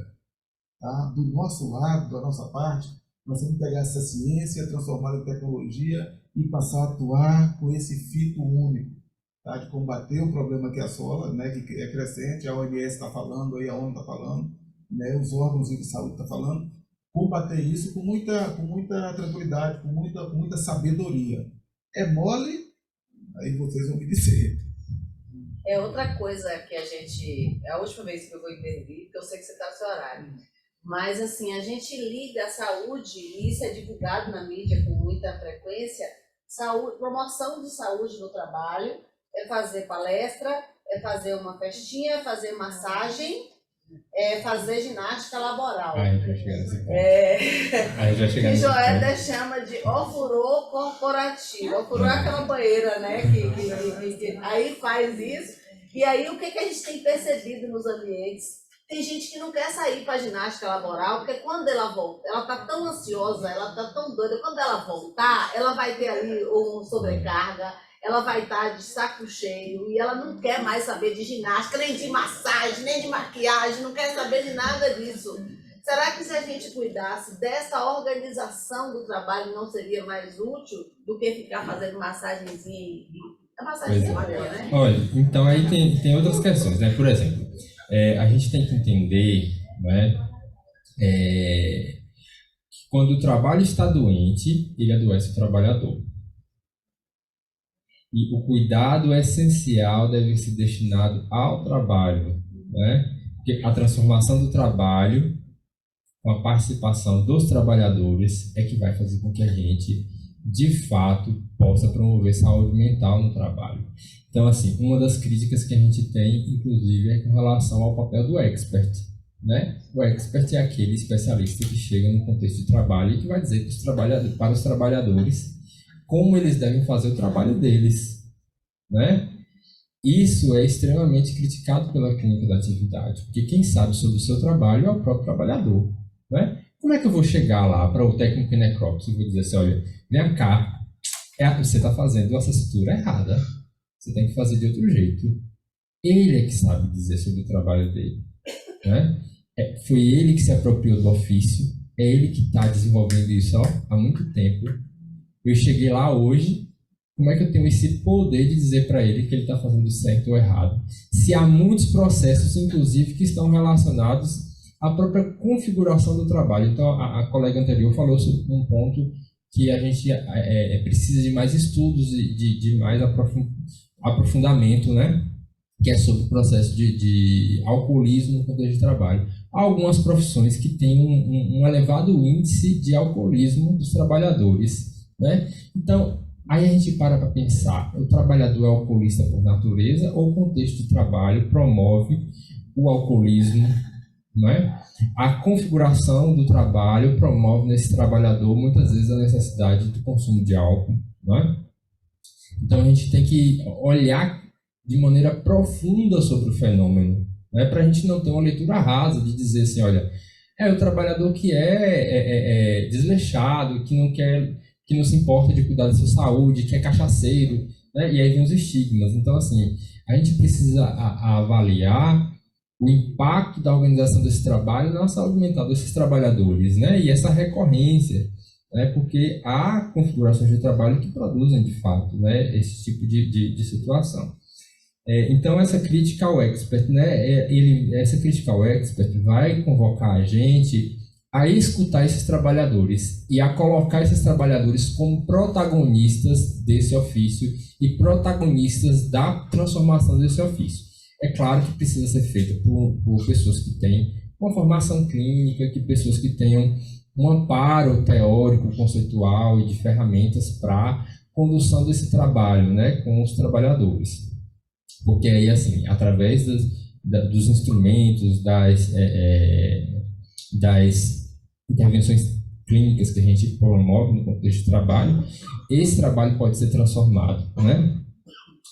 Tá? Do nosso lado, da nossa parte, nós temos que pegar essa ciência, transformá-la em tecnologia e passar a atuar com esse fito único, tá? De combater o problema que assola, né? Que é crescente, a OMS está falando, aí a ONU está falando, né? Os órgãos de saúde estão falando, combater isso com muita tranquilidade, com muita sabedoria. É mole? Aí vocês vão me dizer. É outra coisa que a gente... É a última vez que eu vou intervir, porque eu sei que você está no seu horário. Mas, assim, a gente liga a saúde, e isso é divulgado na mídia com muita frequência, promoção de saúde no trabalho, é fazer palestra, é fazer uma festinha, é fazer massagem, é fazer ginástica laboral. Aí já chega nesse ponto. Aí já chega que nesse Joélia ponto. chama de ofurô corporativo. Ofurô é aquela banheira, né? Que aí faz isso. E aí o que a gente tem percebido nos ambientes? Tem gente que não quer sair para ginástica laboral, porque quando ela volta, ela está tão ansiosa, ela está tão doida, quando ela voltar, ela vai ter ali uma sobrecarga, ela vai estar de saco cheio e ela não quer mais saber de ginástica, nem de massagem, nem de maquiagem, não quer saber de nada disso. Será que se a gente cuidasse dessa organização do trabalho não seria mais útil do que ficar fazendo massagenzinha? A massagenzinha é boa, né? Olha, então aí tem outras questões, né? Por exemplo, a gente tem que entender, né, que quando o trabalho está doente, ele adoece o trabalhador. E o cuidado essencial deve ser destinado ao trabalho, né? Porque a transformação do trabalho, com a participação dos trabalhadores, é que vai fazer com que a gente, de fato, possa promover saúde mental no trabalho. Então, assim, uma das críticas que a gente tem, inclusive, é com relação ao papel do expert, né? O expert é aquele especialista que chega no contexto de trabalho e que vai dizer para os trabalhadores como eles devem fazer o trabalho deles, né? Isso é extremamente criticado pela clínica da atividade, porque quem sabe sobre o seu trabalho é o próprio trabalhador, né? Como é que eu vou chegar lá para o técnico em necrópsia e vou dizer assim, olha, vem cá, você está fazendo essa sutura errada, você tem que fazer de outro jeito. Ele é que sabe dizer sobre o trabalho dele, né? Foi ele que se apropriou do ofício, é ele que está desenvolvendo isso há muito tempo. Eu cheguei lá hoje, como é que eu tenho esse poder de dizer para ele que ele está fazendo certo ou errado? Se há muitos processos, inclusive, que estão relacionados à própria configuração do trabalho. Então, a colega anterior falou sobre um ponto que a gente precisa de mais estudos, de mais aprofundamento, né? Que é sobre o processo de alcoolismo no contexto de trabalho. Há algumas profissões que têm um elevado índice de alcoolismo dos trabalhadores, né? Então, aí a gente para pensar, o trabalhador é alcoolista por natureza ou o contexto de trabalho promove o alcoolismo, né? A configuração do trabalho promove nesse trabalhador muitas vezes a necessidade do consumo de álcool, né? Então a gente tem que olhar de maneira profunda sobre o fenômeno, né? Para a gente não ter uma leitura rasa de dizer assim, olha, é o trabalhador que é desleixado, que não se importa de cuidar da sua saúde, que é cachaceiro, né? E aí vem os estigmas. Então, assim, a gente precisa avaliar o impacto da organização desse trabalho na saúde mental desses trabalhadores, né? E essa recorrência, né? Porque há configurações de trabalho que produzem, de fato, né? Esse tipo de situação. Então, essa crítica ao expert, né? Essa crítica ao expert vai convocar a gente a escutar esses trabalhadores e a colocar esses trabalhadores como protagonistas desse ofício e protagonistas da transformação desse ofício. É claro que precisa ser feito por pessoas que têm uma formação clínica, que pessoas que tenham um amparo teórico, conceitual e de ferramentas para condução desse trabalho, né, com os trabalhadores. Porque aí, assim, através dos instrumentos, das intervenções clínicas que a gente promove no contexto de trabalho, esse trabalho pode ser transformado, né?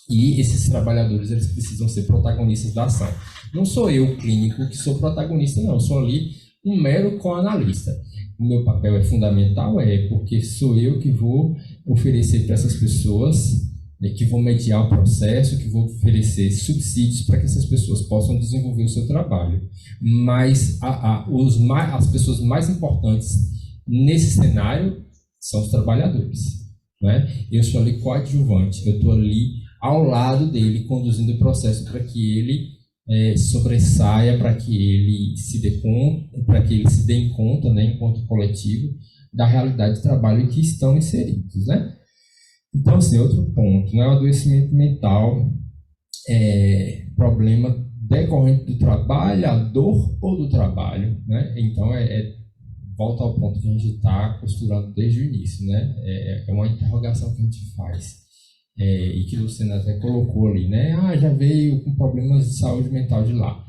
E esses trabalhadores, eles precisam ser protagonistas da ação. Não sou eu, clínico, que sou protagonista, não. Eu sou ali um mero coanalista. O meu papel é fundamental, porque sou eu que vou oferecer para essas pessoas, que vou mediar o processo, que vou oferecer subsídios para que essas pessoas possam desenvolver o seu trabalho. Mas as pessoas mais importantes nesse cenário são os trabalhadores, né? Eu sou ali coadjuvante, eu estou ali ao lado dele, conduzindo o processo para que ele sobressaia, para que ele se dê conta, para que ele se dê conta, né, enquanto coletivo, da realidade de trabalho em que estão inseridos, né? Então, assim, outro ponto, né, o adoecimento mental é problema decorrente do trabalhador ou do trabalho, né? Então, volta ao ponto que a gente está costurando desde o início, né? É uma interrogação que a gente faz. E que o Luciano até colocou ali, né? Já veio com problemas de saúde mental de lá.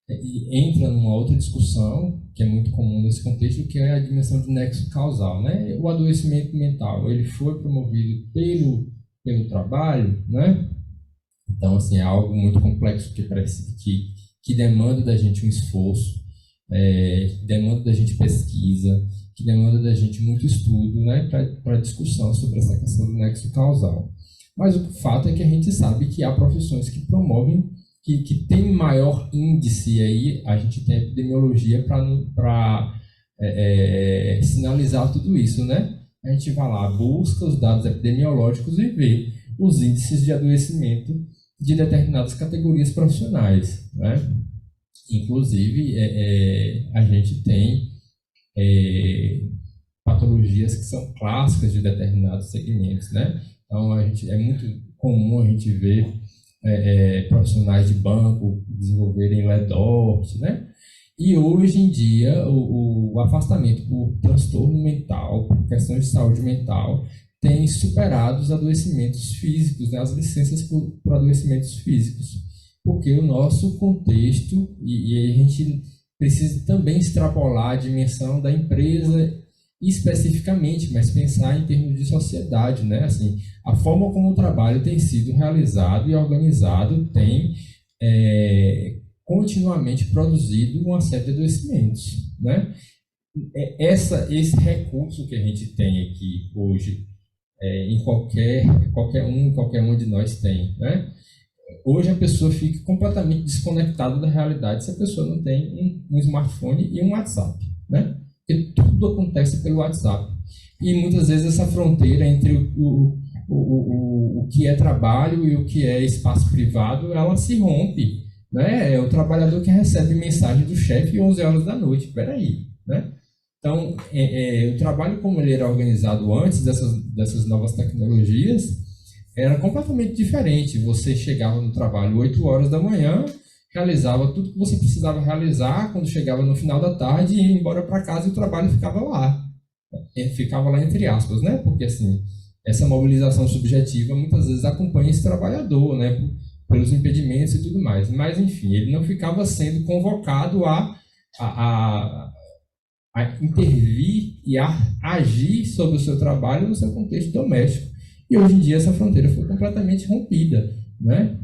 E entra numa outra discussão, que é muito comum nesse contexto, que é a dimensão de nexo causal, né? O adoecimento mental, ele foi promovido pelo trabalho, né? Então, assim, é algo muito complexo que demanda da gente um esforço, demanda da gente pesquisa, que demanda da gente muito estudo, né? Para discussão sobre essa questão do nexo causal. Mas o fato é que a gente sabe que há profissões que promovem, que tem maior índice aí, a gente tem a epidemiologia para sinalizar tudo isso, né? A gente vai lá, busca os dados epidemiológicos e vê os índices de adoecimento de determinadas categorias profissionais, né? Inclusive, a gente tem patologias que são clássicas de determinados segmentos, né? Então, é muito comum a gente ver profissionais de banco desenvolverem LEDORT, né? E hoje em dia, o afastamento por transtorno mental, por questões de saúde mental, tem superado os adoecimentos físicos, né? As licenças por adoecimentos físicos, porque o nosso contexto, e a gente precisa também extrapolar a dimensão da empresa especificamente, mas pensar em termos de sociedade, né? Assim, a forma como o trabalho tem sido realizado e organizado tem continuamente produzido uma série de adoecimentos, né? Esse recurso que a gente tem aqui hoje, em qualquer um de nós tem, né? Hoje a pessoa fica completamente desconectada da realidade se a pessoa não tem um smartphone e um WhatsApp, né? Porque tudo acontece pelo WhatsApp. E muitas vezes essa fronteira entre o que é trabalho e o que é espaço privado, ela se rompe, né? É o trabalhador que recebe mensagem do chefe às 11 horas da noite. Espera aí, né? Então, o trabalho como ele era organizado antes dessas novas tecnologias era completamente diferente. Você chegava no trabalho 8 horas da manhã, realizava tudo que você precisava realizar, quando chegava no final da tarde, ia embora para casa e o trabalho ficava lá. Ficava lá entre aspas, né? Porque, assim, essa mobilização subjetiva muitas vezes acompanha esse trabalhador, né? Pelos impedimentos e tudo mais. Mas, enfim, ele não ficava sendo convocado a intervir e a agir sobre o seu trabalho no seu contexto doméstico. E hoje em dia essa fronteira foi completamente rompida, né?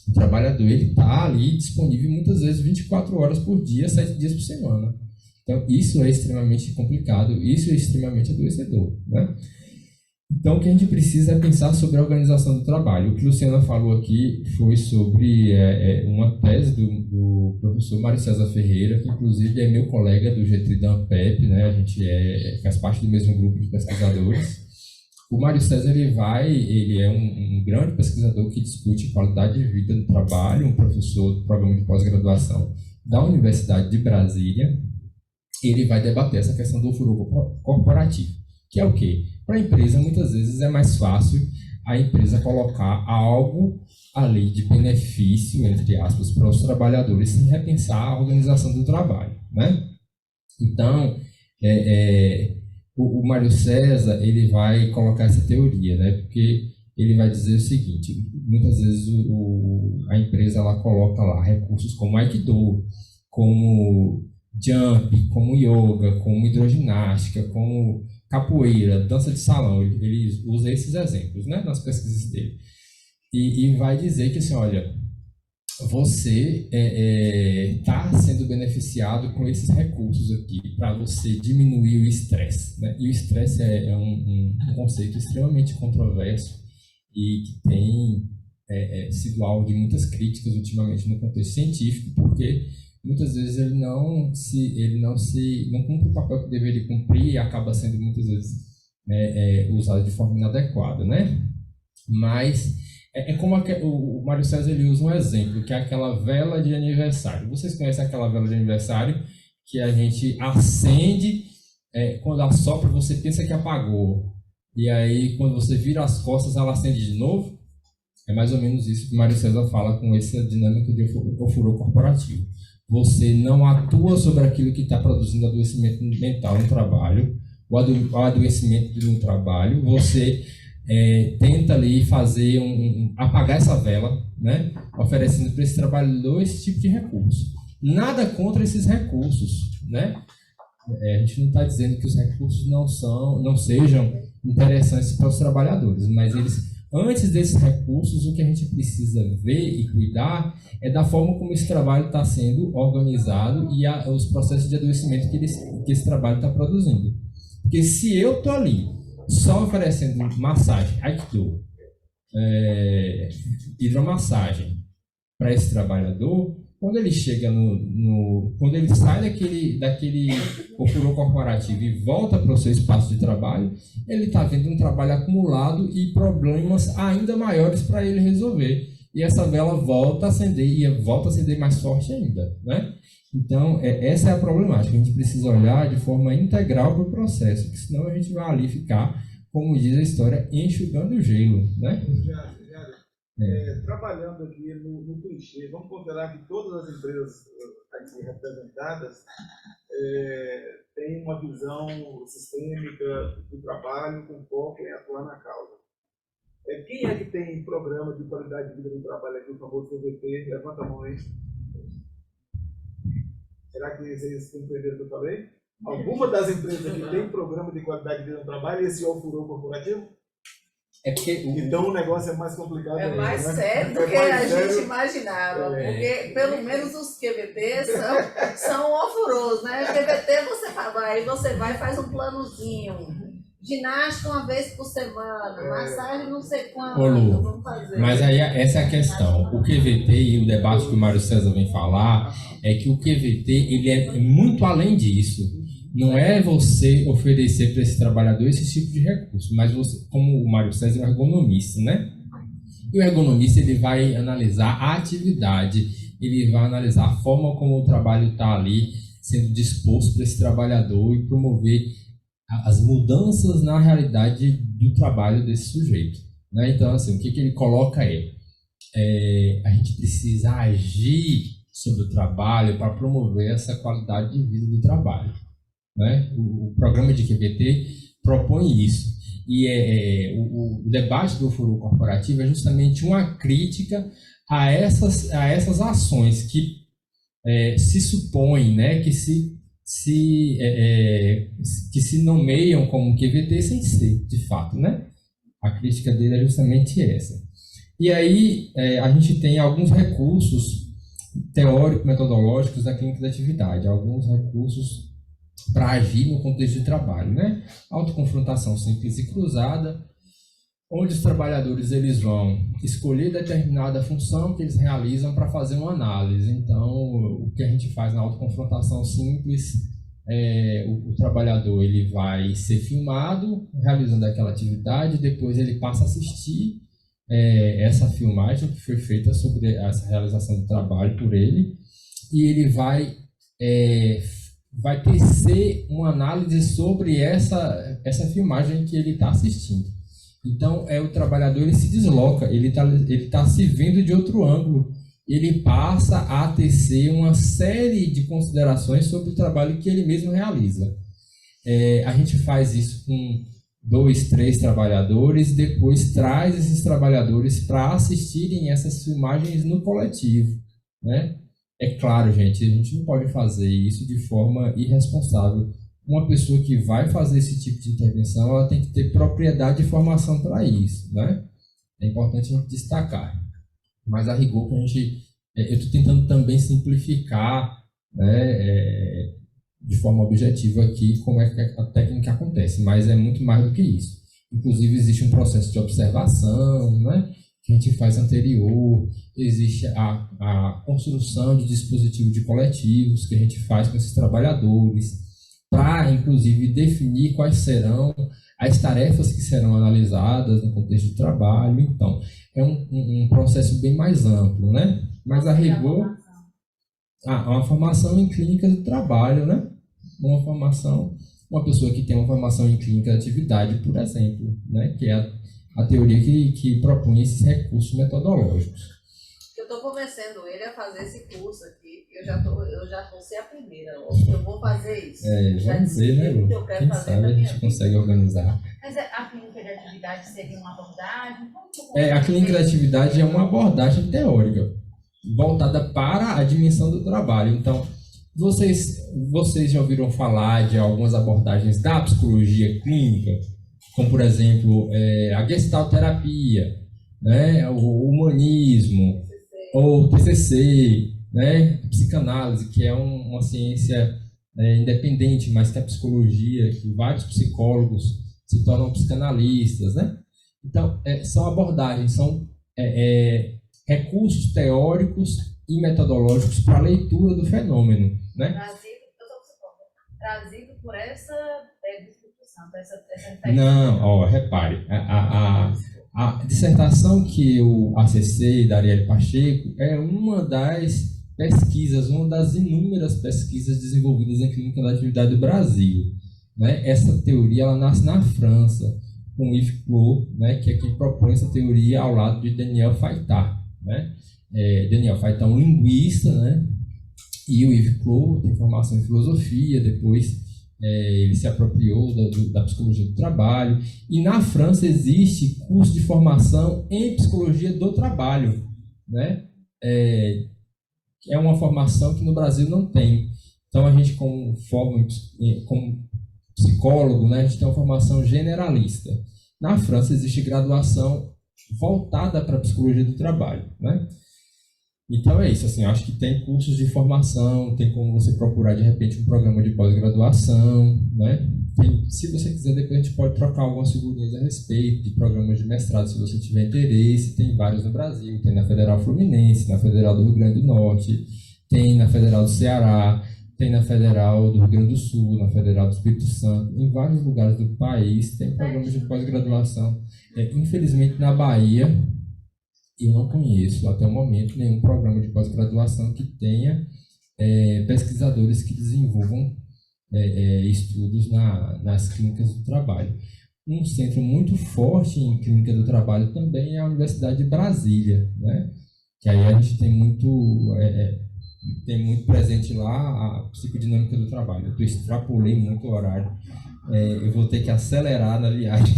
O trabalhador está ali disponível muitas vezes 24 horas por dia, 7 dias por semana. Então isso é extremamente complicado, isso é extremamente adoecedor, né? Então o que a gente precisa é pensar sobre a organização do trabalho. O que a Luciana falou aqui foi sobre uma tese do professor Mário César Ferreira, que inclusive é meu colega do Getri da Ampep, né? A gente faz parte do mesmo grupo de pesquisadores. O Mário César ele é um grande pesquisador que discute qualidade de vida no trabalho, um professor do programa de pós-graduação da Universidade de Brasília. Ele vai debater essa questão do furor corporativo, que é o quê? Para a empresa, muitas vezes é mais fácil a empresa colocar algo ali de benefício, entre aspas, para os trabalhadores, sem repensar a organização do trabalho, né? Então, o Mário César, ele vai colocar essa teoria, né? Porque ele vai dizer o seguinte: muitas vezes a empresa ela coloca lá recursos como Aikido, como jump, como yoga, como hidroginástica, como capoeira, dança de salão. Ele usa esses exemplos, né, nas pesquisas dele. e vai dizer que, assim, olha, você está sendo beneficiado com esses recursos aqui para você diminuir o estresse, né? E o estresse é um conceito extremamente controverso e que tem sido alvo de muitas críticas ultimamente no contexto científico, porque muitas vezes ele não cumpre o papel que deveria cumprir e acaba sendo muitas vezes usado de forma inadequada, né? Mas como o Mário César ele usa um exemplo, que é aquela vela de aniversário. Vocês conhecem aquela vela de aniversário que a gente acende, quando assopra você pensa que apagou, e aí quando você vira as costas ela acende de novo? É mais ou menos isso que o Mário César fala com essa dinâmica de ofurô corporativo. Você não atua sobre aquilo que está produzindo adoecimento mental no trabalho, o adoecimento no trabalho, você tenta ali fazer apagar essa vela, né? Oferecendo para esse trabalhador esse tipo de recurso. Nada contra esses recursos, né? A gente não está dizendo que os recursos não sejam interessantes para os trabalhadores, mas antes desses recursos, o que a gente precisa ver e cuidar é da forma como esse trabalho está sendo organizado e os processos de adoecimento que esse trabalho está produzindo. Porque se eu estou ali só oferecendo massagem, Aikido, hidromassagem para esse trabalhador, quando ele chega quando ele sai daquele ofurô corporativo e volta para o seu espaço de trabalho, ele está vendo um trabalho acumulado e problemas ainda maiores para ele resolver. E essa vela volta a acender e volta a acender mais forte ainda, né? Então, essa é a problemática. A gente precisa olhar de forma integral para o processo, porque senão a gente vai ali ficar, como diz a história, enxugando o gelo, né? Trabalhando aqui no clichê, vamos considerar que todas as empresas aqui representadas têm uma visão sistêmica do trabalho com foco em atuar na causa. Quem é que tem programa de qualidade de vida no trabalho aqui, o famoso CVT? Levanta a mão aí. Será que vocês compreenderam o que eu falei? Alguma das empresas aqui tem programa de qualidade de vida no trabalho e esse é o furor corporativo? Então o negócio é mais complicado. É mais ainda, sério do que a gente imaginava. Porque pelo menos os QVTs são ofurôs, né? QVT você vai e faz um planozinho. Ginástica uma vez por semana, massagem não sei quando, vamos fazer. Mas aí essa é a questão. O QVT e o debate que o Mário César vem falar é que o QVT ele é muito além disso. Não é você oferecer para esse trabalhador esse tipo de recurso, mas você, como o Mário César é um ergonomista, né? E o ergonomista ele vai analisar a atividade, ele vai analisar a forma como o trabalho está ali sendo disposto para esse trabalhador e promover as mudanças na realidade do trabalho desse sujeito, né? Então, assim, o que ele coloca a gente precisa agir sobre o trabalho para promover essa qualidade de vida do trabalho, né? O programa de QVT propõe isso. E o debate do furor corporativo é justamente uma crítica a essas ações que se supõem, né, que se nomeiam como QVT sem ser, de fato, né? A crítica dele é justamente essa. E aí a gente tem alguns recursos teórico-metodológicos da clínica da atividade, alguns recursos para agir no contexto de trabalho, né? Autoconfrontação simples e cruzada, onde os trabalhadores eles vão escolher determinada função que eles realizam para fazer uma análise. Então, o que a gente faz na autoconfrontação simples, o trabalhador ele vai ser filmado realizando aquela atividade, depois ele passa a assistir essa filmagem que foi feita sobre essa realização do trabalho por ele, e ele vai tecer uma análise sobre essa filmagem que ele está assistindo. Então, o trabalhador ele se desloca, ele tá se vendo de outro ângulo, ele passa a tecer uma série de considerações sobre o trabalho que ele mesmo realiza. A gente faz isso com 2, 3 trabalhadores, depois traz esses trabalhadores para assistirem essas filmagens no coletivo, né? É claro, gente, a gente não pode fazer isso de forma irresponsável. Uma pessoa que vai fazer esse tipo de intervenção, ela tem que ter propriedade e formação para isso, né? É importante a gente destacar. Mas a rigor, que eu estou tentando também simplificar, né, de forma objetiva aqui como é que a técnica acontece, mas é muito mais do que isso. Inclusive, existe um processo de observação, né, que a gente faz anterior, existe a construção de dispositivo de coletivos que a gente faz com esses trabalhadores, para, inclusive, definir quais serão as tarefas que serão analisadas no contexto de trabalho. Então, é um processo bem mais amplo, né? Mas a rigor, uma formação em clínica do trabalho, né? Uma pessoa que tem uma formação em clínica de atividade, por exemplo, né? Que é a teoria que propõe esses recursos metodológicos. Eu estou convencendo ele a fazer esse curso aqui, eu já vou ser a primeira, eu vou fazer isso. Vamos ver, né, Lu? Quem sabe a gente consegue organizar. Mas a clínica de atividade seria uma abordagem? A clínica de atividade é uma abordagem teórica, voltada para a dimensão do trabalho. Então, vocês já ouviram falar de algumas abordagens da psicologia clínica, como, por exemplo, a gestalterapia, né, o humanismo, ou TCC, né, psicanálise, que é uma ciência independente, mas que a psicologia, que vários psicólogos se tornam psicanalistas, né? Então, são abordagens, são recursos teóricos e metodológicos para a leitura do fenômeno, né? Trazido por essa discussão, essa Não, repare, a dissertação que o ACC da Arielle Pacheco é uma das pesquisas, uma das inúmeras pesquisas desenvolvidas em clínica da atividade do Brasil, né? Essa teoria ela nasce na França, com Yves Clos, né, que é quem propõe essa teoria ao lado de Daniel Faitard, né? Daniel Faitard é um linguista, né? E o Yves Clos tem formação em filosofia, depois ele se apropriou da psicologia do trabalho. E na França existe curso de formação em psicologia do trabalho, né? É uma formação que no Brasil não tem. Então a gente, como psicólogo, né, a gente tem uma formação generalista. Na França existe graduação voltada para a psicologia do trabalho, né? Então é isso, assim, eu acho que tem cursos de formação, tem como você procurar de repente um programa de pós-graduação, né? Se você quiser, depois a gente pode trocar algumas figurinhas a respeito de programas de mestrado, se você tiver interesse. Tem vários no Brasil, tem na Federal Fluminense, na Federal do Rio Grande do Norte, tem na Federal do Ceará, tem na Federal do Rio Grande do Sul, na Federal do Espírito Santo, em vários lugares do país tem programas de pós-graduação. Infelizmente, na Bahia, eu não conheço até o momento nenhum programa de pós-graduação que tenha pesquisadores que desenvolvam estudos nas clínicas do trabalho. Um centro muito forte em clínica do trabalho também é a Universidade de Brasília, né? Que aí a gente tem muito presente lá a psicodinâmica do trabalho. Eu extrapolei muito o horário, eu vou ter que acelerar na viagem.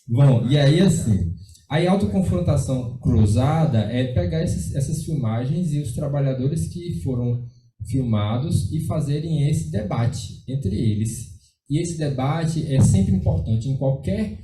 Bom, e aí assim, a autoconfrontação cruzada é pegar essas filmagens e os trabalhadores que foram filmados e fazerem esse debate entre eles. E esse debate é sempre importante em qualquer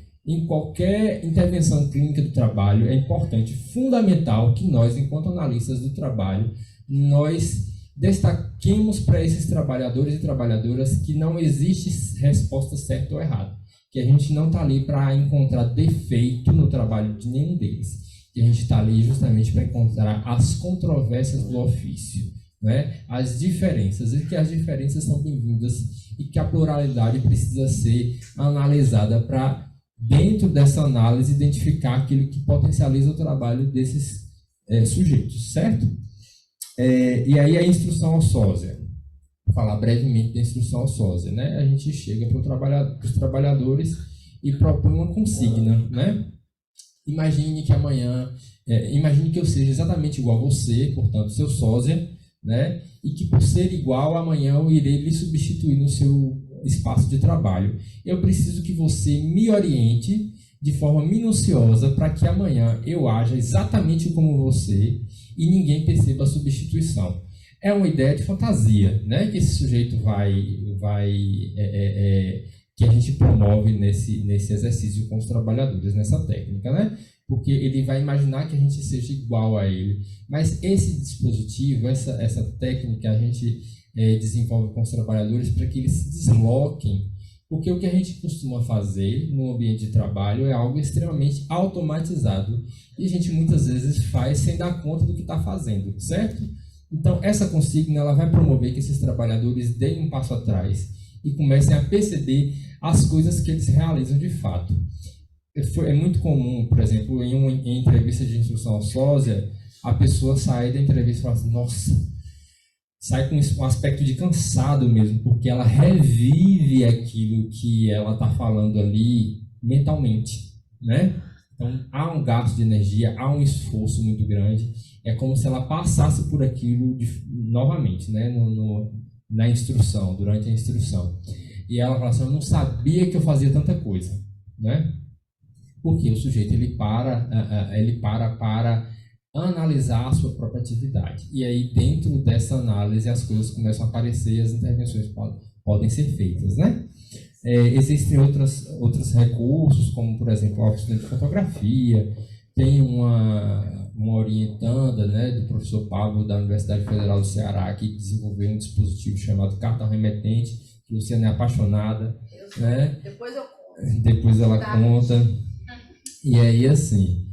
intervenção clínica do trabalho. É importante, fundamental, que nós, enquanto analistas do trabalho, nós destaquemos para esses trabalhadores e trabalhadoras que não existe resposta certa ou errada, que a gente não está ali para encontrar defeito no trabalho de nenhum deles, que a gente está ali justamente para encontrar as controvérsias do ofício, né? As diferenças, e que as diferenças são bem-vindas e que a pluralidade precisa ser analisada para, dentro dessa análise, identificar aquilo que potencializa o trabalho desses sujeitos, certo? E aí a instrução ao sósia. Vou falar brevemente da instrução ao sósia, né? A gente chega para os trabalhadores e propõe uma consigna, né? Imagine que amanhã, imagine que eu seja exatamente igual a você, portanto, seu sósia, né? E que por ser igual, amanhã eu irei lhe substituir no seu espaço de trabalho. Eu preciso que você me oriente de forma minuciosa para que amanhã eu haja exatamente como você e ninguém perceba a substituição. É uma ideia de fantasia, né? Que esse sujeito que a gente promove nesse exercício com os trabalhadores, nessa técnica, né? porque ele vai imaginar que a gente seja igual a ele. Mas esse dispositivo, essa técnica, a gente desenvolve com os trabalhadores para que eles se desloquem, porque o que a gente costuma fazer no ambiente de trabalho é algo extremamente automatizado e a gente muitas vezes faz sem dar conta do que está fazendo, certo? Então, essa consigna ela vai promover que esses trabalhadores deem um passo atrás e comecem a perceber as coisas que eles realizam de fato. É muito comum, por exemplo, em entrevista de instrução ao sósia, a pessoa sai da entrevista e fala assim, nossa, sai com um aspecto de cansado mesmo, porque ela revive aquilo que ela está falando ali mentalmente, né? Então, há um gasto de energia, há um esforço muito grande, é como se ela passasse por aquilo novamente, né? Na instrução, durante a instrução. E ela fala assim, eu não sabia que eu fazia tanta coisa, né? Porque o sujeito ele para analisar a sua própria atividade. E aí, dentro dessa análise, as coisas começam a aparecer e as intervenções podem ser feitas, né? Existem outros recursos, como, por exemplo, a oficina de fotografia. Tem uma orientanda, né, do professor Pablo, da Universidade Federal do Ceará, que desenvolveu um dispositivo chamado cartão remetente, que você é apaixonada, né? Depois eu conto. Depois ela conta. E aí, assim,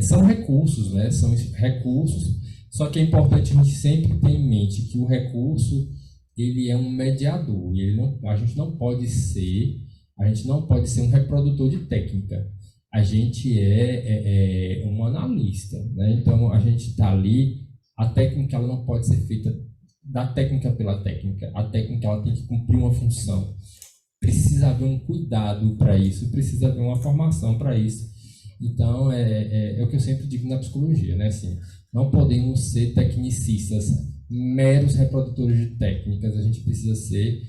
são recursos, né? São recursos, só que é importante a gente sempre ter em mente que o recurso, ele é um mediador, e a gente não pode ser um reprodutor de técnica. A gente é um analista, né? Então, a gente está ali, a técnica ela não pode ser feita da técnica pela técnica. A técnica ela tem que cumprir uma função. Precisa haver um cuidado para isso, precisa haver uma formação para isso. Então, é o que eu sempre digo na psicologia, né? Assim, não podemos ser tecnicistas, meros reprodutores de técnicas. A gente precisa ser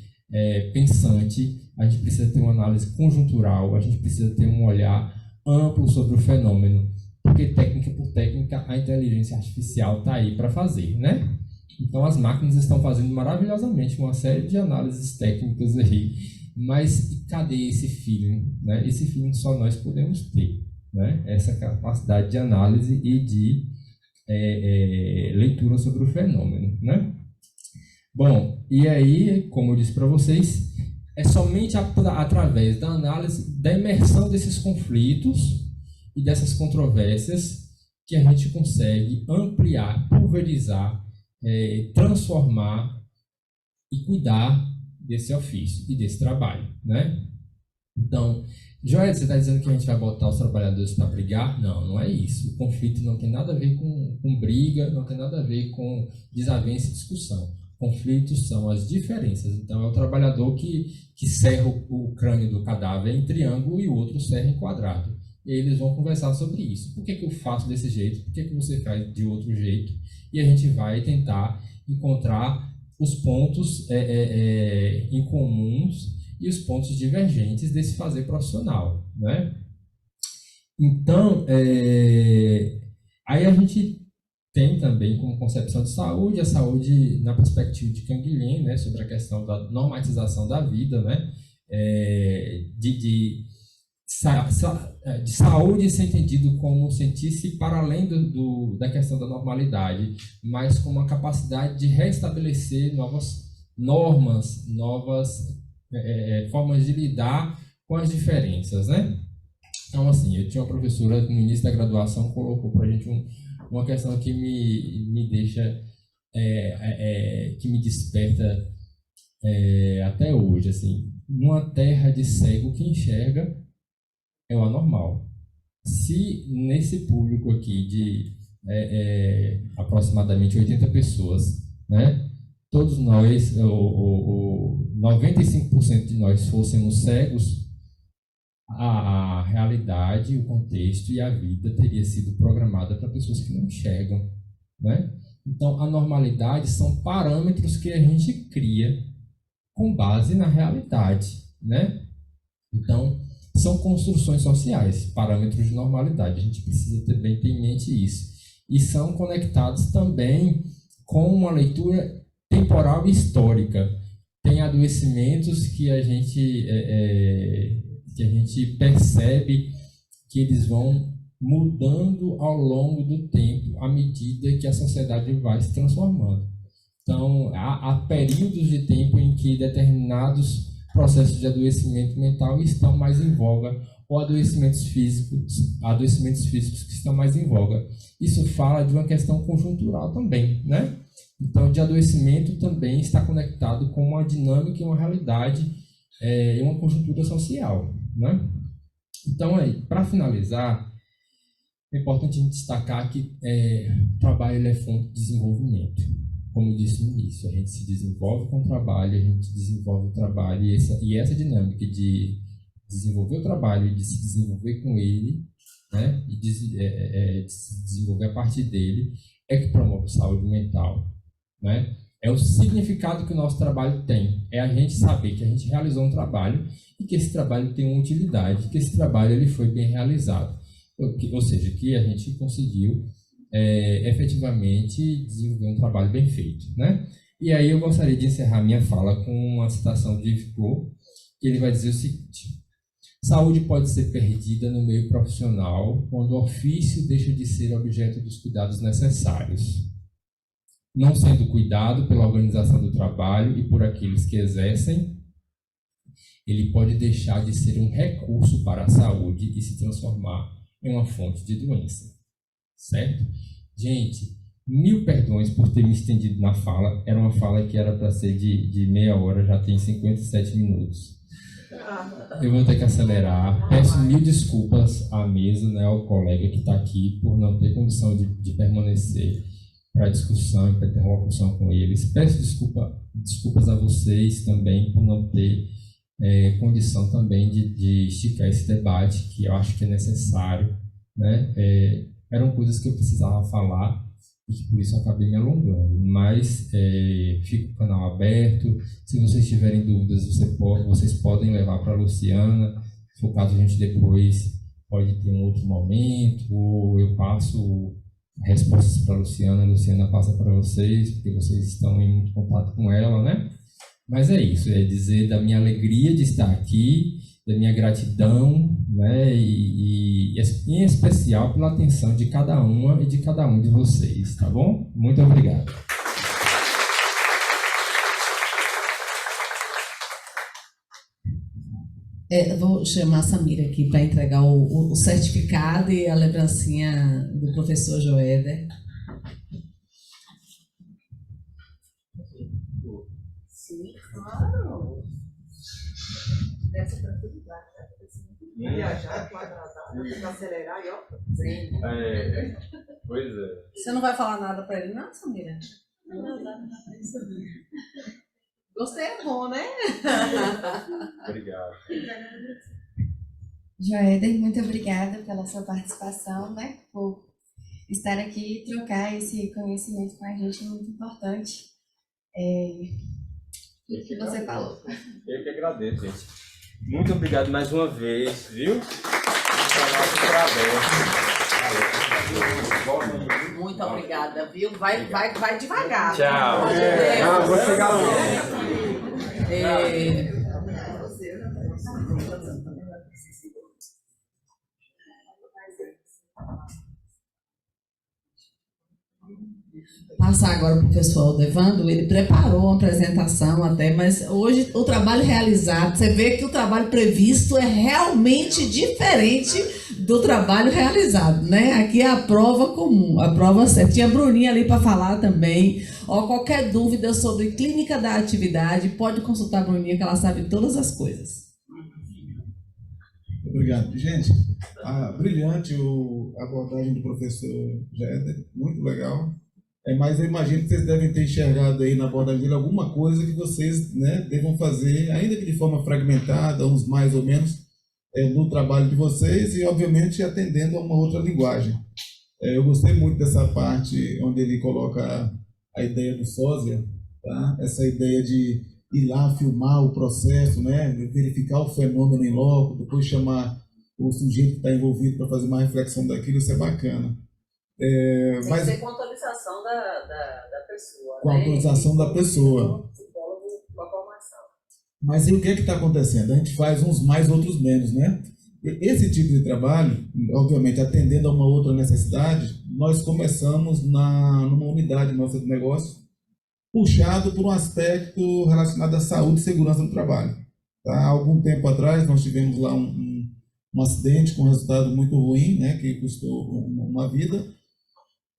pensante, a gente precisa ter uma análise conjuntural, a gente precisa ter um olhar amplo sobre o fenômeno, porque técnica por técnica a inteligência artificial está aí para fazer, né? Então, as máquinas estão fazendo maravilhosamente uma série de análises técnicas aí, mas cadê esse feeling, né? Esse feeling só nós podemos ter, né? Essa capacidade de análise e de leitura sobre o fenômeno, né? Bom, e aí, como eu disse para vocês, é somente através da análise, da imersão desses conflitos e dessas controvérsias que a gente consegue ampliar, pulverizar, transformar e cuidar desse ofício e desse trabalho, né? Então, Joel, você está dizendo que a gente vai botar os trabalhadores para brigar? Não, não é isso. O conflito não tem nada a ver com briga, não tem nada a ver com desavença e discussão. Conflitos são as diferenças. Então, é o trabalhador que serra o crânio do cadáver em triângulo e o outro serra em quadrado. E aí eles vão conversar sobre isso. Por que eu faço desse jeito? Por que você faz de outro jeito? E a gente vai tentar encontrar os pontos em comuns e os pontos divergentes desse fazer profissional, né? Então, aí a gente tem também como concepção de saúde, a saúde na perspectiva de Canguilhem, né, sobre a questão da normatização da vida, né, de saúde ser entendido como sentir-se para além da questão da normalidade, mas com uma capacidade de restabelecer novas normas, novas formas de lidar com as diferenças, né? Então, assim, eu tinha uma professora no início da graduação colocou para a gente uma questão que me deixa, que me desperta até hoje, assim, numa terra de cego que enxerga é o anormal. Se nesse público aqui de aproximadamente 80 pessoas, né, todos nós, 95% de nós fôssemos cegos, a realidade, o contexto e a vida teria sido programada para pessoas que não enxergam, né? Então, a normalidade são parâmetros que a gente cria com base na realidade, né? Então, são construções sociais, parâmetros de normalidade. A gente precisa também ter em mente isso. E são conectados também com uma leitura temporal e histórica. Tem adoecimentos que a gente percebe que eles vão mudando ao longo do tempo, à medida que a sociedade vai se transformando. Então, há períodos de tempo em que determinados processos de adoecimento mental estão mais em voga, ou adoecimentos físicos que estão mais em voga. Isso fala de uma questão conjuntural também, né? Então, de adoecimento também está conectado com uma dinâmica e uma realidade e uma conjuntura social, né? Então, para finalizar, é importante a gente destacar que o trabalho ele é fonte de desenvolvimento. Como eu disse no início, a gente se desenvolve com o trabalho, a gente desenvolve o trabalho, e essa dinâmica de desenvolver o trabalho e de se desenvolver com ele, né, e de se desenvolver a partir dele, é que promove saúde mental, né? É o significado que o nosso trabalho tem, é a gente saber que a gente realizou um trabalho e que esse trabalho tem uma utilidade, que esse trabalho ele foi bem realizado, ou seja, que a gente conseguiu efetivamente desenvolver um trabalho bem feito, né? E aí eu gostaria de encerrar minha fala com uma citação de Yves Clos, que ele vai dizer o seguinte: saúde pode ser perdida no meio profissional quando o ofício deixa de ser objeto dos cuidados necessários. Não sendo cuidado pela organização do trabalho e por aqueles que exercem, ele pode deixar de ser um recurso para a saúde e se transformar em uma fonte de doença. Certo? Gente, 1000 perdões por ter me estendido na fala. Era uma fala que era para ser de meia hora, já tem 57 minutos. Eu vou ter que acelerar. Peço 1000 desculpas à mesa, né, ao colega que está aqui por não ter condição de permanecer para a discussão e para a interlocução com eles. Peço desculpas a vocês também por não ter condição também de esticar esse debate, que eu acho que é necessário, né? Eram coisas que eu precisava falar e que por isso eu acabei me alongando, mas fica o canal aberto. Se vocês tiverem dúvidas, vocês podem levar para a Luciana. Se for o caso, a gente depois pode ter um outro momento, ou eu passo respostas para a Luciana passa para vocês, porque vocês estão em muito contato com ela, né? Mas é isso, é dizer da minha alegria de estar aqui, da minha gratidão, né, e em especial pela atenção de cada uma e de cada um de vocês, tá bom? Muito obrigado. Vou chamar a Samira aqui para entregar o certificado e a lembrancinha do professor Joéder. Sim, claro. Essa tranquilidade, né? Viajar, quadradar, acelerar e ó. Pois é. Você não vai falar nada para ele, não, Samira? Não. Gostei, é bom, né? Obrigado. Joéder, muito obrigada pela sua participação, né? Por estar aqui e trocar esse conhecimento com a gente, é muito importante. O que você falou. Eu que agradeço, gente. Muito obrigado mais uma vez, viu? Muito obrigada, viu? Vai devagar. Tchau. Vou chegar lá. Passar agora para o pessoal do Evandro, ele preparou uma apresentação até, mas hoje o trabalho realizado, você vê que o trabalho previsto é realmente diferente do trabalho realizado, né? Aqui é a prova comum, a prova certa. Tinha a Bruninha ali para falar também. Qualquer dúvida sobre clínica da atividade, pode consultar a Bruninha, que ela sabe todas as coisas. Obrigado. Gente, brilhante a abordagem do professor Joéder, muito legal. Mas eu imagino que vocês devem ter enxergado aí na abordagem dele alguma coisa que vocês, né, devam fazer, ainda que de forma fragmentada, uns mais ou menos, no trabalho de vocês e, obviamente, atendendo a uma outra linguagem. Eu gostei muito dessa parte onde ele coloca a ideia do sósia, tá? Essa ideia de ir lá filmar o processo, né, verificar o fenômeno em loco, depois chamar o sujeito que está envolvido para fazer uma reflexão daquilo, isso é bacana. Tem que ser com autorização da pessoa. Com a autorização da pessoa. Com a formação. Mas e o que é que está acontecendo? A gente faz uns mais, outros menos, né? Esse tipo de trabalho, obviamente, atendendo a uma outra necessidade, nós começamos numa unidade nossa de negócio, puxado por um aspecto relacionado à saúde e segurança do trabalho. Tá? Há algum tempo atrás, nós tivemos lá um acidente com resultado muito ruim, né, que custou uma vida.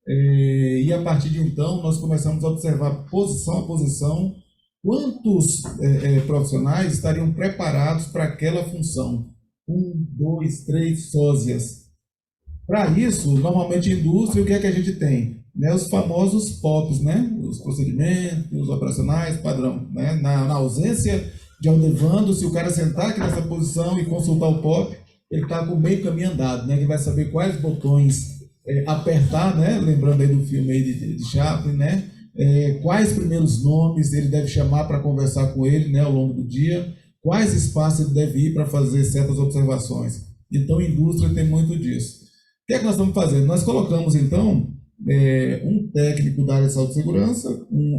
E a partir de então, nós começamos a observar posição a posição quantos profissionais estariam preparados para aquela função. 1, 2, 3 sósias. Para isso, normalmente, a indústria, o que é que a gente tem? Né, os famosos POPs, né? Os procedimentos operacionais, padrão. Né? Na ausência de Aldevando, se o cara sentar aqui nessa posição e consultar o POP, ele está com meio caminho andado, né? Ele vai saber quais botões apertar, né? Lembrando aí do filme aí de Chaplin, né? Quais primeiros nomes ele deve chamar para conversar com ele, né, ao longo do dia, quais espaços ele deve ir para fazer certas observações. Então, a indústria tem muito disso. O que é que nós estamos fazendo? Nós colocamos, então, um técnico da área de saúde e segurança,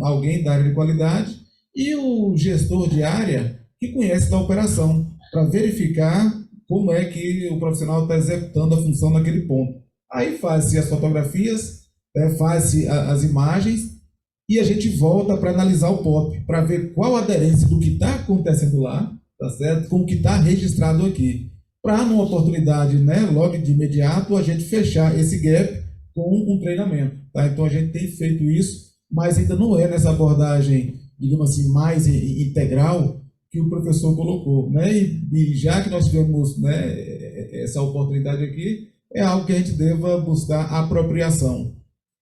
alguém da área de qualidade e o gestor de área que conhece da operação, para verificar como é que o profissional está executando a função naquele ponto. Aí faz-se as fotografias, faz-se as imagens, e a gente volta para analisar o POP, para ver qual a aderência do que está acontecendo lá, tá certo? Com o que está registrado aqui. Para, numa oportunidade, né, logo de imediato, a gente fechar esse gap com um treinamento. Tá? Então, a gente tem feito isso, mas ainda não é nessa abordagem, digamos assim, mais integral que o professor colocou. Né? E já que nós tivemos, né, essa oportunidade aqui, é algo que a gente deva buscar apropriação.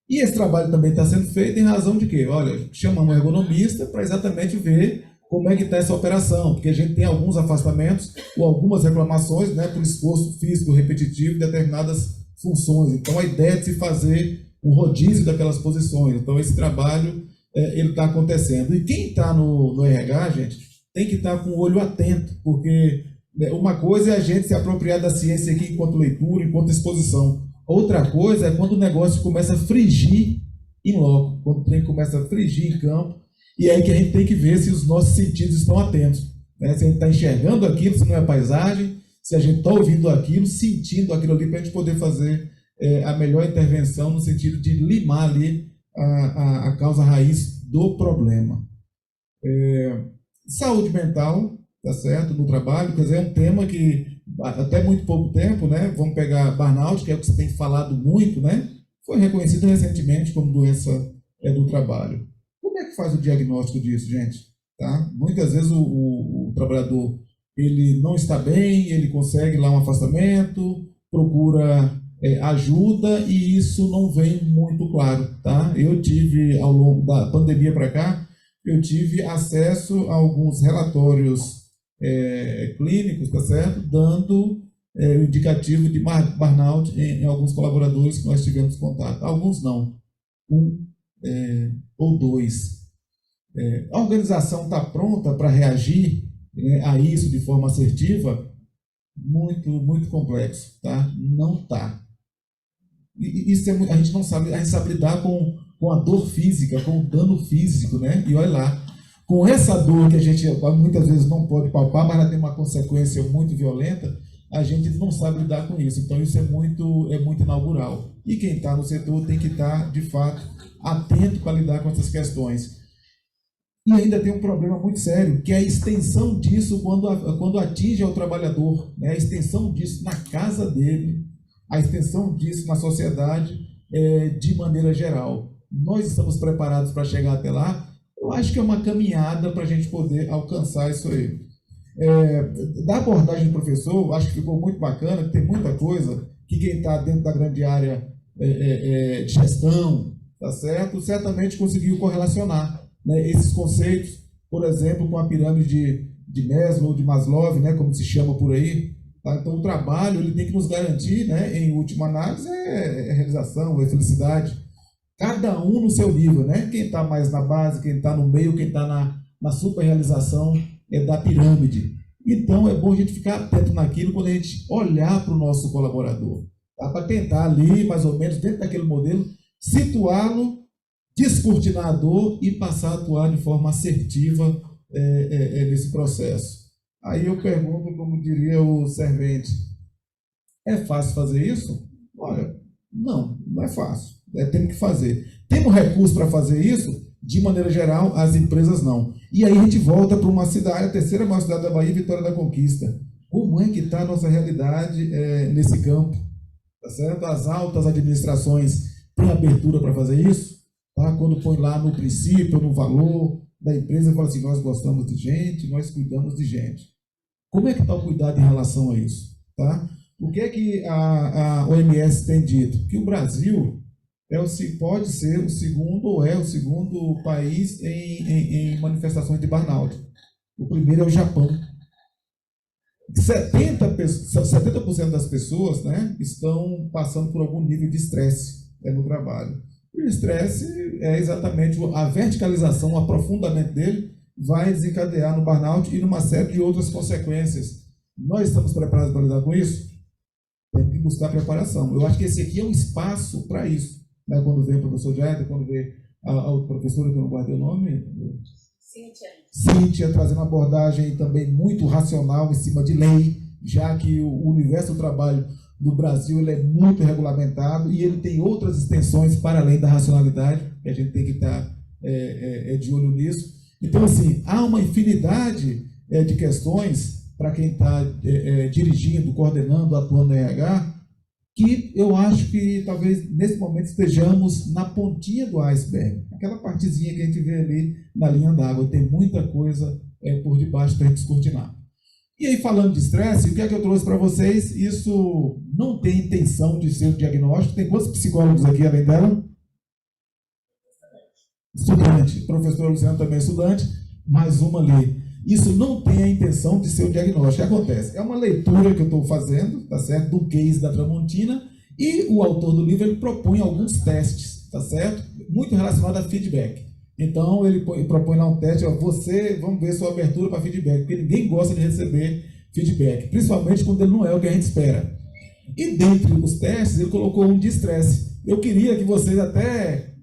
E esse trabalho também está sendo feito em razão de quê? Olha, chamamos um ergonomista para exatamente ver como é que está essa operação, porque a gente tem alguns afastamentos ou algumas reclamações, né, por esforço físico repetitivo de determinadas funções. Então, a ideia é de se fazer um rodízio daquelas posições. Então, esse trabalho ele está acontecendo. E quem está no RH, gente, tem que estar com o olho atento, porque uma coisa é a gente se apropriar da ciência aqui enquanto leitura, enquanto exposição. Outra coisa é quando o negócio começa a frigir em loco, quando o trem começa a frigir em campo, e é aí que a gente tem que ver se os nossos sentidos estão atentos. Né? Se a gente está enxergando aquilo, se não é paisagem, se a gente está ouvindo aquilo, sentindo aquilo ali, para a gente poder fazer a melhor intervenção no sentido de limar ali a causa raiz do problema. Saúde mental, tá certo, no trabalho, quer dizer, é um tema que até muito pouco tempo, né, vamos pegar burnout, que é o que você tem falado muito, né, foi reconhecido recentemente como doença do trabalho. Como é que faz o diagnóstico disso, gente? Tá? Muitas vezes o trabalhador ele não está bem, ele consegue lá um afastamento, procura ajuda e isso não vem muito claro. Tá? Eu tive, ao longo da pandemia para cá, eu tive acesso a alguns relatórios clínicos, tá certo? Dando o indicativo de burnout em alguns colaboradores que nós tivemos contato. Alguns não, ou 2. A organização está pronta para reagir a isso de forma assertiva? Muito, muito complexo, tá? Não está. Isso a gente não sabe, a gente sabe lidar com a dor física, com o dano físico, né? E olha lá, com essa dor que a gente muitas vezes não pode palpar, mas ela tem uma consequência muito violenta, a gente não sabe lidar com isso. Então isso é muito inaugural. E quem está no setor tem que estar, de fato, atento para lidar com essas questões. E ainda tem um problema muito sério, que é a extensão disso quando atinge ao trabalhador, né? A extensão disso na casa dele, a extensão disso na sociedade de maneira geral. Nós estamos preparados para chegar até lá? Eu acho que é uma caminhada para a gente poder alcançar isso aí. Da abordagem do professor, acho que ficou muito bacana, que tem muita coisa que quem está dentro da grande área de gestão, tá certo? Certamente conseguiu correlacionar, né, esses conceitos, por exemplo, com a pirâmide de Maslow, de Maslow, né, como se chama por aí. Tá? Então, o trabalho ele tem que nos garantir, né, em última análise, realização, felicidade. Cada um no seu nível, né? Quem está mais na base, quem está no meio, quem está na superrealização da pirâmide. Então, é bom a gente ficar atento naquilo quando a gente olhar para o nosso colaborador. Tá? Para tentar ali, mais ou menos, dentro daquele modelo, situá-lo, descortinar a dor e passar a atuar de forma assertiva nesse processo. Aí eu pergunto, como diria o servente, É fácil fazer isso? Olha, não é fácil. Temos que fazer. Temos recurso para fazer isso? De maneira geral, as empresas não. E aí a gente volta para uma cidade, a terceira maior cidade da Bahia, Vitória da Conquista. Como é que está a nossa realidade nesse campo? Tá certo? As altas administrações têm abertura para fazer isso? Tá? Quando põe lá no princípio, no valor da empresa, fala assim, nós gostamos de gente, nós cuidamos de gente. Como é que está o cuidado em relação a isso? Tá? O que é que a OMS tem dito? Que o Brasil pode ser o segundo, ou é o segundo país em manifestações de burnout. O primeiro é o Japão. 70% das pessoas, né, estão passando por algum nível de estresse no trabalho. E o estresse é exatamente a verticalização, o aprofundamento dele vai desencadear no burnout e numa série de outras consequências. Nós estamos preparados para lidar com isso? Temos que buscar preparação. Eu acho que esse aqui é um espaço para isso. Né? Quando vem o professor Jair, quando vê a outra professora, que eu não guardei o nome, Cíntia, trazendo uma abordagem também muito racional em cima de lei, já que o universo do trabalho no Brasil ele é muito regulamentado e ele tem outras extensões para além da racionalidade, que a gente tem que estar de olho nisso. Então, assim, há uma infinidade de questões para quem está dirigindo, coordenando, atuando no RH, que eu acho que talvez nesse momento estejamos na pontinha do iceberg, aquela partezinha que a gente vê ali na linha d'água, tem muita coisa por debaixo para a gente descortinar. E aí, falando de estresse, o que é que eu trouxe para vocês? Isso não tem intenção de ser um diagnóstico. Tem quantos psicólogos aqui além dela? Estudante. Professor Luciano também é estudante, mais uma ali. Isso não tem a intenção de ser um diagnóstico. O que acontece? É uma leitura que eu estou fazendo, tá certo? Do case da Tramontina, e o autor do livro ele propõe alguns testes, tá certo? Muito relacionado a feedback. Então, ele propõe lá um teste, vamos ver sua abertura para feedback, porque ninguém gosta de receber feedback, principalmente quando ele não é o que a gente espera. E dentre os testes, ele colocou um de estresse. Eu queria que vocês até...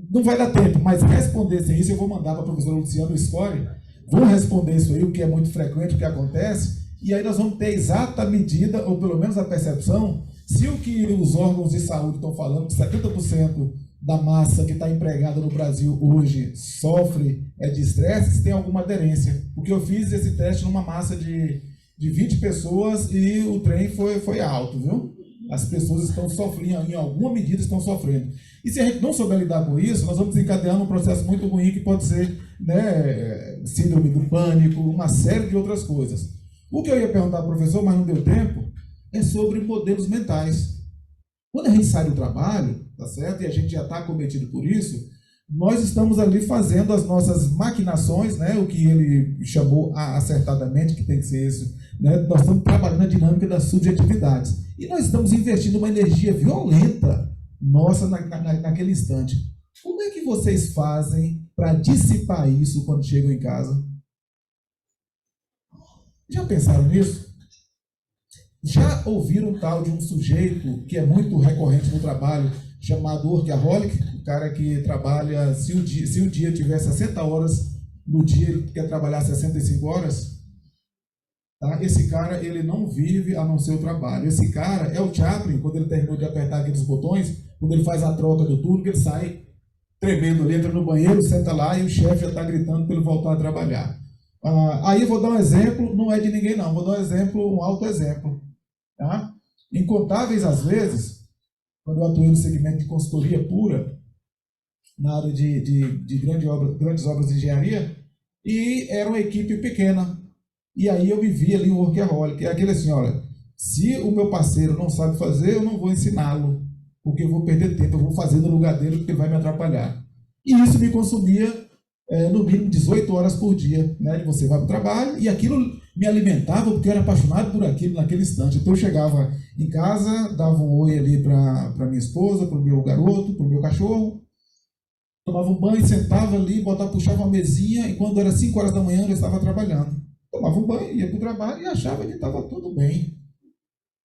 não vai dar tempo, mas respondessem isso, eu vou mandar para a professora Luciana o score, vou responder isso aí, o que é muito frequente, o que acontece, e aí nós vamos ter a exata medida, ou pelo menos a percepção, se o que os órgãos de saúde estão falando, que 70% da massa que está empregada no Brasil hoje sofre de estresse, se tem alguma aderência. Porque eu fiz esse teste numa massa de 20 pessoas e o trem foi alto, viu? As pessoas estão sofrendo, em alguma medida estão sofrendo. E se a gente não souber lidar com isso, nós vamos desencadear um processo muito ruim que pode ser, né, síndrome do pânico, uma série de outras coisas. O que eu ia perguntar ao professor, mas não deu tempo, é sobre modelos mentais. Quando a gente sai do trabalho, tá certo? E a gente já está acometido por isso, nós estamos ali fazendo as nossas maquinações, né? O que ele chamou acertadamente, que tem que ser isso, né? Nós estamos trabalhando a dinâmica das subjetividades. E nós estamos investindo uma energia violenta nossa naquele instante. Como é que vocês fazem para dissipar isso quando chegam em casa? Já pensaram nisso? Já ouviram tal de um sujeito que é muito recorrente no trabalho, chamado workaholic? O cara que trabalha, se o dia tiver 60 horas, no dia ele quer trabalhar 65 horas? Tá? Esse cara, ele não vive a não ser o trabalho. Esse cara é o Chaplin, quando ele terminou de apertar aqueles botões, quando ele faz a troca do turno, que ele sai tremendo ali, entra no banheiro, senta lá e o chefe já está gritando para ele voltar a trabalhar. Aí eu vou dar um exemplo, não é de ninguém não, vou dar um exemplo, um autoexemplo. Tá? Incontáveis às vezes, quando eu atuei no segmento de consultoria pura, na área de grandes obras de engenharia, e era uma equipe pequena. E aí eu vivia ali o workaholic. É aquele assim, olha, se o meu parceiro não sabe fazer, eu não vou ensiná-lo, porque eu vou perder tempo, eu vou fazer no lugar dele, porque ele vai me atrapalhar. E isso me consumia, no mínimo, 18 horas por dia. Né? Você vai para o trabalho, e aquilo me alimentava, porque eu era apaixonado por aquilo naquele instante. Então eu chegava em casa, dava um oi ali para minha esposa, para o meu garoto, para o meu cachorro, tomava um banho, sentava ali, puxava uma mesinha, e quando era 5 horas da manhã eu estava trabalhando. Tomava um banho, ia para o trabalho e achava que estava tudo bem.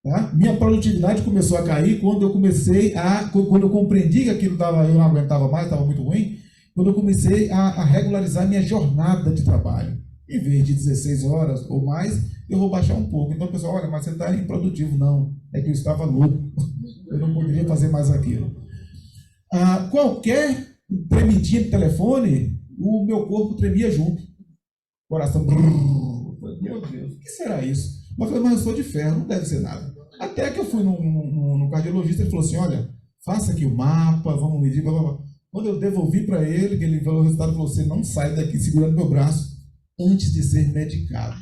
Tá? Minha produtividade começou a cair quando eu quando eu compreendi que aquilo eu não aguentava mais, estava muito ruim, quando eu comecei a regularizar minha jornada de trabalho. Em vez de 16 horas ou mais, eu vou baixar um pouco. Então, o pessoal, olha, mas você está improdutivo. Não, é que eu estava louco. Eu não poderia fazer mais aquilo. Qualquer tremidinha de telefone, o meu corpo tremia junto. Coração. Meu Deus, o que será isso? Mas eu falei, mas eu sou de ferro, não deve ser nada. Até que eu fui num cardiologista, ele falou assim, olha, faça aqui o mapa, vamos medir, blá, blá, blá. Quando eu devolvi para ele, que ele falou o resultado, ele falou, você não sai daqui segurando meu braço antes de ser medicado.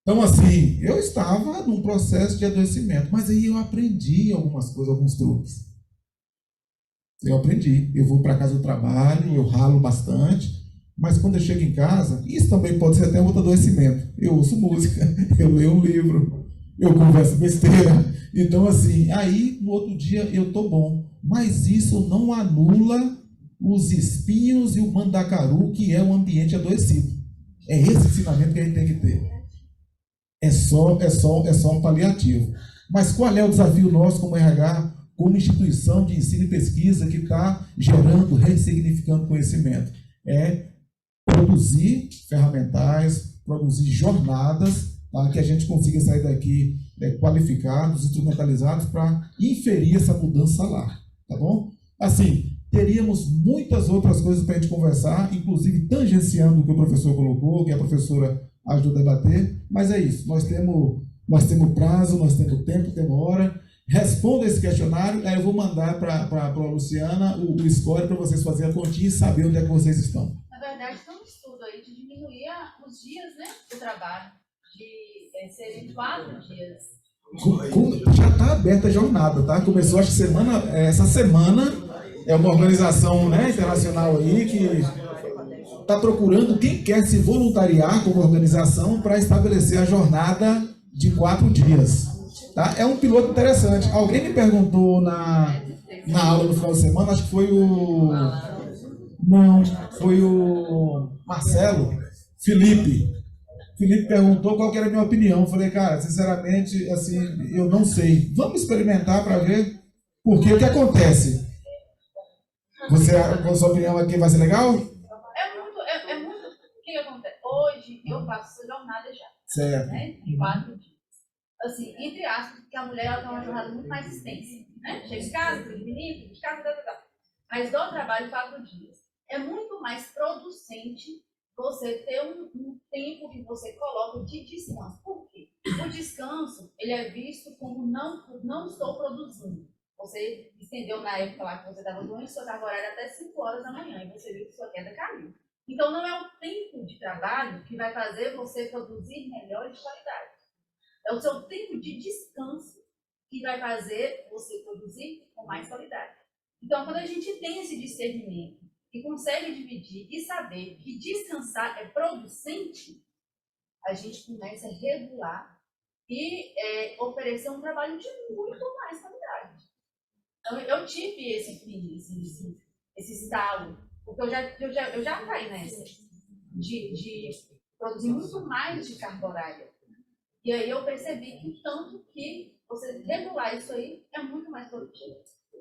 Então, assim, eu estava num processo de adoecimento, mas aí eu aprendi algumas coisas, alguns truques. Eu aprendi. Eu vou para casa do trabalho, eu ralo bastante, mas quando eu chego em casa, isso também pode ser até um outro adoecimento. Eu ouço música, eu leio um livro, eu converso besteira. Então, assim, aí no outro dia eu estou bom. Mas isso não anula os espinhos e o mandacaru, que é o ambiente adoecido. É esse ensinamento que a gente tem que ter. É só um paliativo. Mas qual é o desafio nosso como RH, como instituição de ensino e pesquisa que está gerando, ressignificando conhecimento? É produzir ferramentais, produzir jornadas, tá, que a gente consiga sair daqui qualificados, instrumentalizados para inferir essa mudança lá. Tá bom? Assim, teríamos muitas outras coisas para a gente conversar, inclusive tangenciando o que o professor colocou, que a professora ajudou a debater, mas é isso. Nós temos prazo, nós temos tempo, temos hora. Responda esse questionário, aí eu vou mandar para a Luciana o score para vocês fazerem a continha e saber onde é que vocês estão. Na verdade, tem um estudo aí de diminuir os dias, né, do trabalho, de serem 4 dias. Já está aberta a jornada, tá? Começou, acho que essa semana, é uma organização, né, internacional aí que está procurando quem quer se voluntariar como organização para estabelecer a jornada de 4 dias. Tá? É um piloto interessante. Alguém me perguntou na aula no final de semana, acho que foi o Marcelo, Felipe perguntou qual que era a minha opinião. Eu falei, cara, sinceramente, assim, eu não sei. Vamos experimentar para ver porque o que acontece. Com a sua opinião aqui vai ser legal? É muito. O que acontece? Hoje eu faço essa jornada já. Certo. Né? Em 4 dias. Assim, entre aspas, porque a mulher ela tem uma jornada muito mais extensa. Né? Chega de casa, cuida de menino, de casa, mas dou trabalho 4 dias. É muito mais producente você ter um tempo que você coloca de descanso. Por quê? O descanso, ele é visto como não estou produzindo. Você estendeu na época lá que você estava doente, sua carga horária até 5 horas da manhã, e você viu que sua queda caiu. Então, não é o tempo de trabalho que vai fazer você produzir melhor e de qualidade. É o seu tempo de descanso que vai fazer você produzir com mais qualidade. Então, quando a gente tem esse discernimento e consegue dividir e saber que descansar é producente, a gente começa a regular e oferecer um trabalho de muito mais qualidade. Então, eu tive esse estalo, porque eu já caí nessa, de produzir muito mais de carga horária. E aí eu percebi que o tanto que você regular isso aí é muito mais produtivo.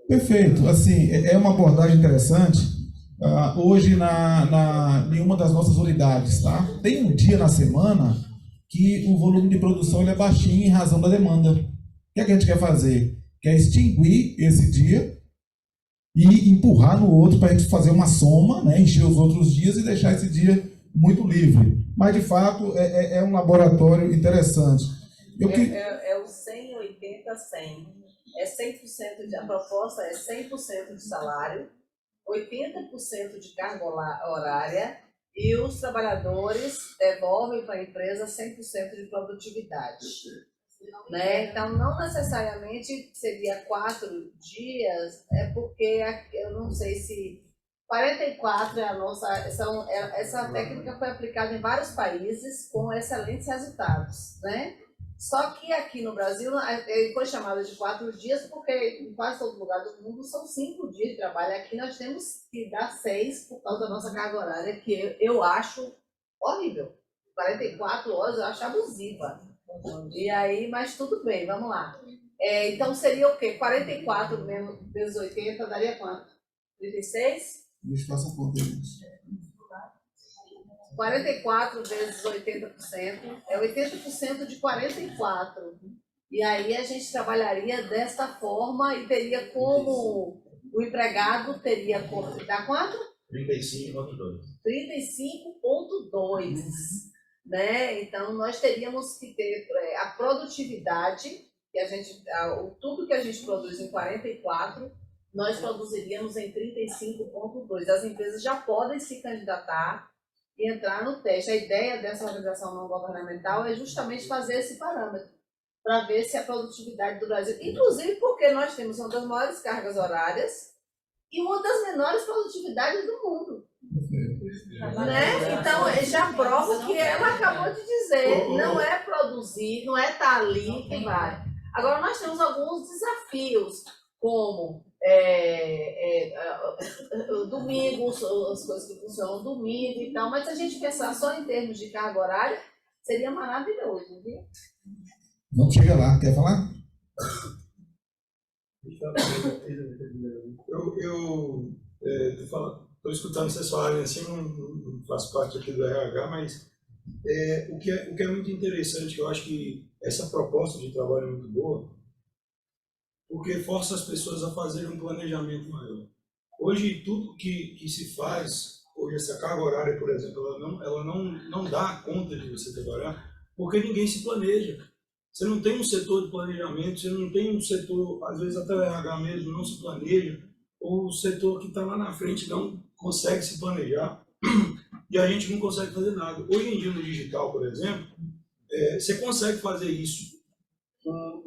Perfeito. Assim, é uma abordagem interessante. Hoje, em uma das nossas unidades, tá? Tem um dia na semana que o volume de produção ele é baixinho em razão da demanda. O que é que a gente quer fazer? Quer extinguir esse dia e empurrar no outro para a gente fazer uma soma, né? Encher os outros dias e deixar esse dia muito livre. Mas, de fato, é um laboratório interessante. É o 100, 80, 100. A proposta é 100% de salário, 80% de carga horária e os trabalhadores devolvem para a empresa 100% de produtividade. Né? Então, não necessariamente seria 4 dias, porque eu não sei se 44 é a nossa. Essa técnica foi aplicada em vários países com excelentes resultados. Né? Só que aqui no Brasil ele foi chamado de 4 dias porque em quase todo lugar do mundo são 5 dias de trabalho. Aqui nós temos que dar 6 por causa da nossa carga horária, que eu acho horrível. 44 horas eu acho abusiva. E aí, mas tudo bem, vamos lá. Então seria o quê? 44 menos 80 daria quanto? 36? Deixa eu fazer um conta. 44 vezes 80%, é 80% de 44. E aí a gente trabalharia desta forma e teria como o empregado teria como dá quanto? 35,2. 35,2, né? Então nós teríamos que ter a produtividade que a gente, tudo que a gente produz em 44, nós produziríamos em 35,2. As empresas já podem se candidatar e entrar no teste. A ideia dessa organização não governamental é justamente fazer esse parâmetro, para ver se a produtividade do Brasil, inclusive porque nós temos uma das maiores cargas horárias e uma das menores produtividades do mundo. Né? Então, já prova que ela acabou de dizer, não é produzir, não é estar ali que vai. Agora, nós temos alguns desafios, como domingo, as coisas que funcionam domingo e tal, mas se a gente pensar só em termos de carga horária, seria maravilhoso, viu? Vamos chegar lá, quer falar? Eu estou escutando vocês falarem assim, não faço parte aqui do RH, mas o que é muito interessante, eu acho que essa proposta de trabalho é muito boa, porque força as pessoas a fazerem um planejamento maior. Hoje, tudo que se faz, hoje essa carga horária, por exemplo, ela não dá conta de você trabalhar, porque ninguém se planeja. Você não tem um setor de planejamento, você não tem um setor, às vezes até o RH mesmo não se planeja, ou o setor que está lá na frente não consegue se planejar, e a gente não consegue fazer nada. Hoje em dia, no digital, por exemplo, você consegue fazer isso com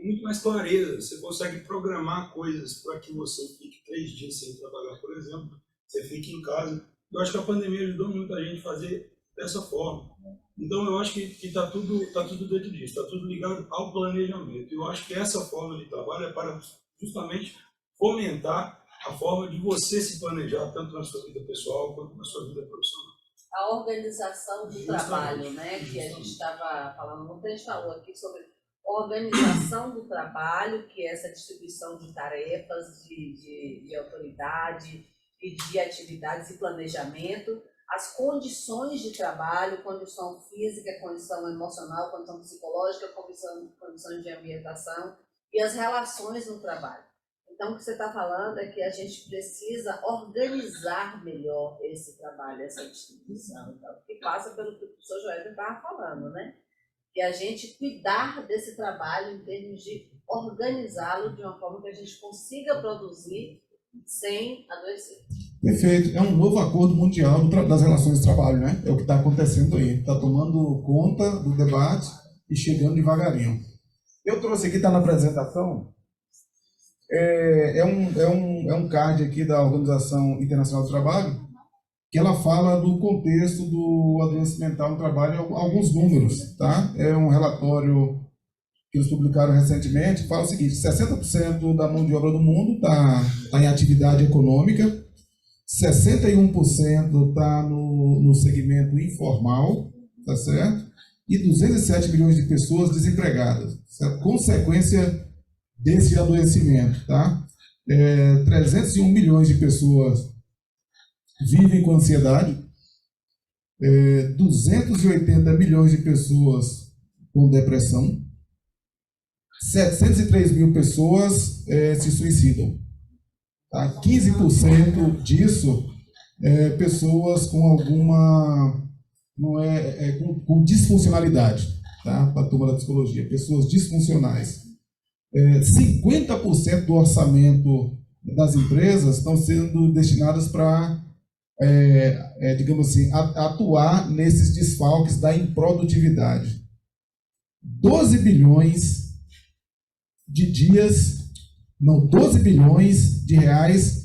muito mais clareza, você consegue programar coisas para que você fique 3 dias sem trabalhar, por exemplo, você fique em casa. Eu acho que a pandemia ajudou muita gente a fazer dessa forma. Então, eu acho que está tudo dentro disso, está tudo ligado ao planejamento. Eu acho que essa forma de trabalho é para justamente fomentar a forma de você se planejar, tanto na sua vida pessoal quanto na sua vida profissional. A organização do trabalho, né, que a gente estava falando, a gente falou aqui sobre organização do trabalho, que é essa distribuição de tarefas, de autoridade e de atividades e planejamento, as condições de trabalho, condição física, condição emocional, condição psicológica, condição de ambientação e as relações no trabalho. Então, o que você está falando é que a gente precisa organizar melhor esse trabalho, essa distribuição, então, que passa pelo que o professor Joelber estava falando, né? E a gente cuidar desse trabalho em termos de organizá-lo de uma forma que a gente consiga produzir sem adoecer. Perfeito. É um novo acordo mundial das relações de trabalho, né? É o que está acontecendo aí. Está tomando conta do debate e chegando devagarinho. Eu trouxe aqui, está na apresentação, é um card aqui da Organização Internacional do Trabalho, que ela fala do contexto do adoecimento mental no trabalho, alguns números, tá? É um relatório que eles publicaram recentemente, fala o seguinte: 60% da mão de obra do mundo está em atividade econômica, 61% está no segmento informal, tá certo? E 207 milhões de pessoas desempregadas. Isso é consequência desse adoecimento, tá? 301 milhões de pessoas vivem com ansiedade, 280 milhões de pessoas com depressão, 703 mil pessoas se suicidam. Tá? 15% disso pessoas com alguma com disfuncionalidade, tá? Para a turma da psicologia, pessoas disfuncionais. 50% do orçamento das empresas estão sendo destinadas para, digamos assim, atuar nesses desfalques da improdutividade. 12 bilhões de reais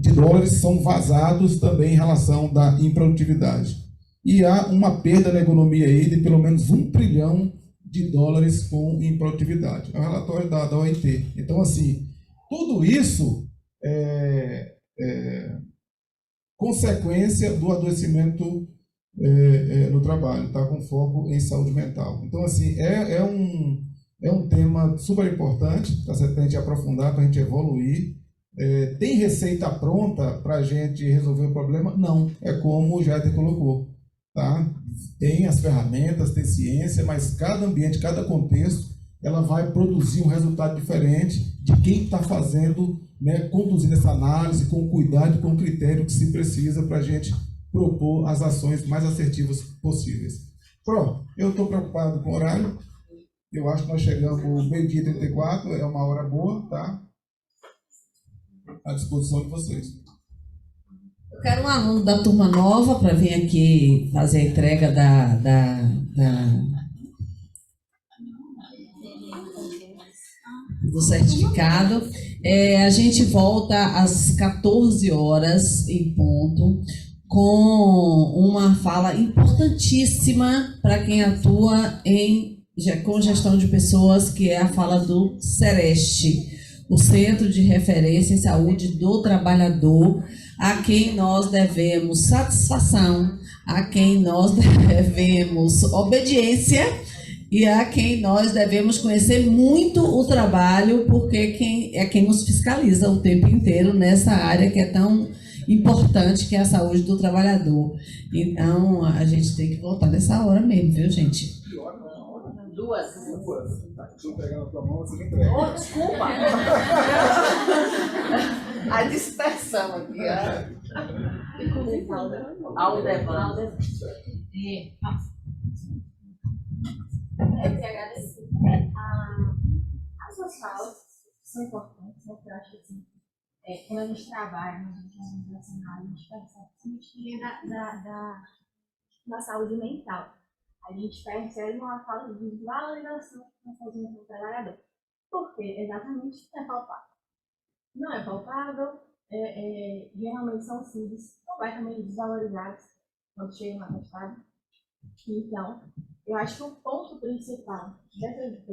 de dólares são vazados também em relação da improdutividade. E há uma perda na economia aí de pelo menos $1 trilhão com improdutividade. É um relatório da OIT. Então, assim, tudo isso é consequência do adoecimento no trabalho, tá? Com foco em saúde mental. Então, assim, é um tema super importante para a gente aprofundar, para a gente evoluir Tem receita pronta para a gente resolver o problema? Não, é como o Jader colocou. Tá? Tem as ferramentas, tem ciência, mas cada ambiente, cada contexto, ela vai produzir um resultado diferente de quem está fazendo, né, conduzindo essa análise com cuidado e com critério que se precisa para a gente propor as ações mais assertivas possíveis. Pronto, eu estou preocupado com o horário. Eu acho que nós chegamos ao meio-dia 34, é uma hora boa, tá? À disposição de vocês. Eu quero um aluno da turma nova para vir aqui fazer a entrega do certificado. A gente volta às 14 horas em ponto, com uma fala importantíssima para quem atua com gestão de pessoas, que é a fala do CEREST, o Centro de Referência em Saúde do Trabalhador, a quem nós devemos satisfação, a quem nós devemos obediência e a quem nós devemos conhecer muito o trabalho, porque quem nos fiscaliza o tempo inteiro nessa área que é tão importante, que é a saúde do trabalhador. Então, a gente tem que voltar nessa hora mesmo, viu, gente? Duas. Se eu pegar na tua mão, você me entrega. Oh, desculpa! A dispersão aqui, Aldeban. Eu queria agradecer. As suas falas são importantes, né? Porque eu acho que assim, quando a gente trabalha no ambiente organizacional, a gente percebe da saúde mental. A gente percebe uma falta de valorização na saúde mental do trabalhador. Porque exatamente é palpável. Não é palpável, geralmente são CIDs completamente desvalorizados quando chegam na atestado. Então, eu acho que o ponto principal dessas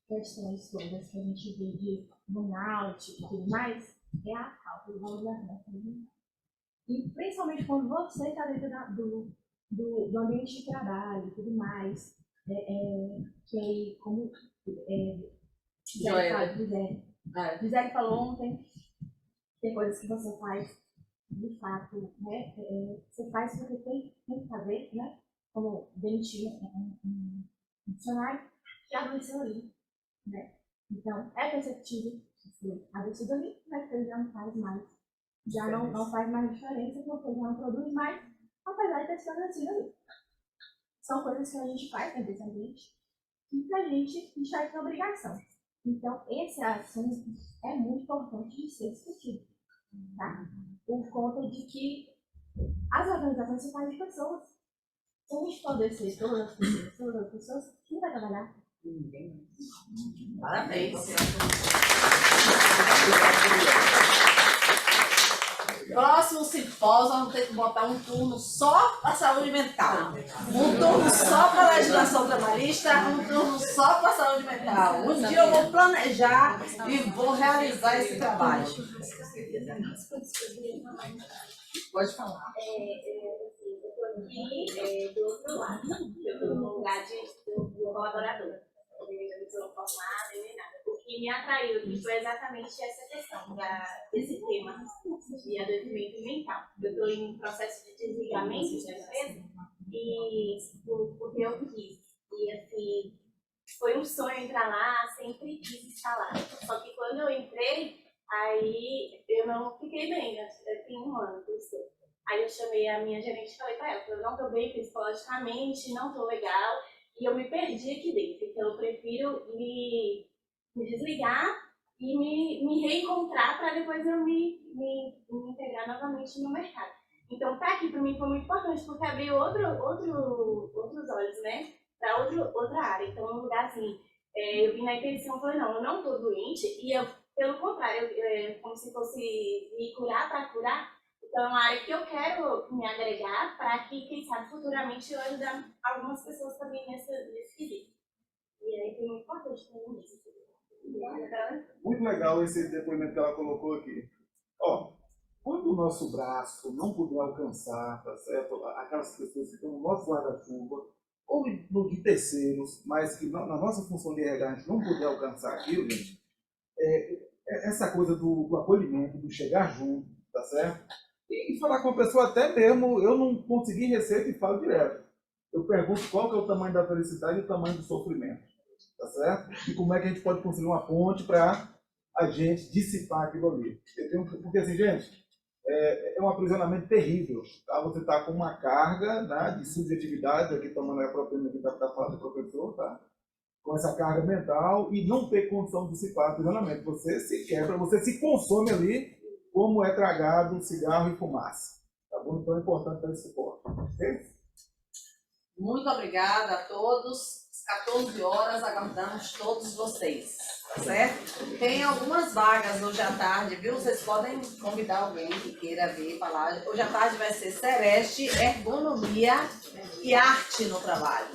questões todas que a gente vê de burnout e tudo mais é a falta de valorização da saúde mental. E principalmente quando você está dentro do ambiente de trabalho e tudo mais, que como Gisele falou ontem, tem coisas que você faz de fato, né? Você faz porque tem que fazer, né? Como demitir um funcionário que adoeceu ali, né? Então, é perceptível que foi adoecido ali, mas ele já não faz mais, não faz mais diferença, porque já não produz mais, apesar de ter sido adoecido ali. São coisas que a gente faz dentro desse ambiente e que a gente enxerga com obrigação. Então, esse assunto é muito importante de ser discutido, tá? Por conta de que as organizações se fazem de pessoas. Se a gente for descer todas as pessoas, quem vai trabalhar? Ninguém. Parabéns. Próximo simpósio, vamos ter que botar um turno só para saúde mental, um turno só para legislação trabalhista, um turno só para saúde mental. Um dia eu vou planejar e vou realizar esse trabalho. Pode falar. Eu estou aqui do outro lado, eu estou no lugar do colaborador. Eu não sou formada nem nada. O que me atraiu aqui foi exatamente essa questão desse tema de adoecimento mental. Eu estou em um processo de desligamento da empresa e porque eu quis. E assim, foi um sonho entrar lá, sempre quis estar lá. Só que quando eu entrei, aí eu não fiquei bem, né? Eu tenho um ano que eu estou. Aí eu chamei a minha gerente e falei para ela, eu não estou bem psicologicamente, não estou legal, e eu me perdi aqui dentro. Então eu prefiro me desligar e me reencontrar para depois eu me integrar novamente no mercado. Então estar aqui para mim foi muito importante, porque abriu outros olhos, né? Para outra área. Então um lugar assim, eu vim na intenção, falei, não, eu não estou doente, e eu, pelo contrário, como se fosse me curar para curar. Então, é uma área que eu quero me agregar para que, quem sabe, futuramente eu ajudar algumas pessoas também nesse quesito. E aí foi muito importante para mim isso. Muito legal esse depoimento que ela colocou aqui. Ó, quando o nosso braço não puder alcançar, tá certo? Aquelas pessoas que estão no nosso guarda-chuva, ou de terceiros, mas que na nossa função de RH a gente não puder alcançar aquilo, gente, essa coisa do acolhimento, do chegar junto, tá certo? E falar com a pessoa até mesmo, eu não consegui receita e falo direto. Eu pergunto qual que é o tamanho da felicidade e o tamanho do sofrimento, tá certo? E como é que a gente pode construir uma ponte para a gente dissipar aquilo ali. Porque assim, gente, é um aprisionamento terrível, tá? Você está com uma carga, né, de subjetividade, aqui tomando a própria que está falando do professor, tá? Com essa carga mental e não ter condição de dissipar o aprisionamento. Você se quebra, você se consome ali como é tragado cigarro e fumaça. Tá bom? Então é importante dar esse suporte. Ok? Muito obrigada a todos. Às 14 horas aguardamos todos vocês, tá certo? Tem algumas vagas hoje à tarde, viu? Vocês podem convidar alguém que queira vir falar. Hoje à tarde vai ser Sereste, Ergonomia e Arte no Trabalho.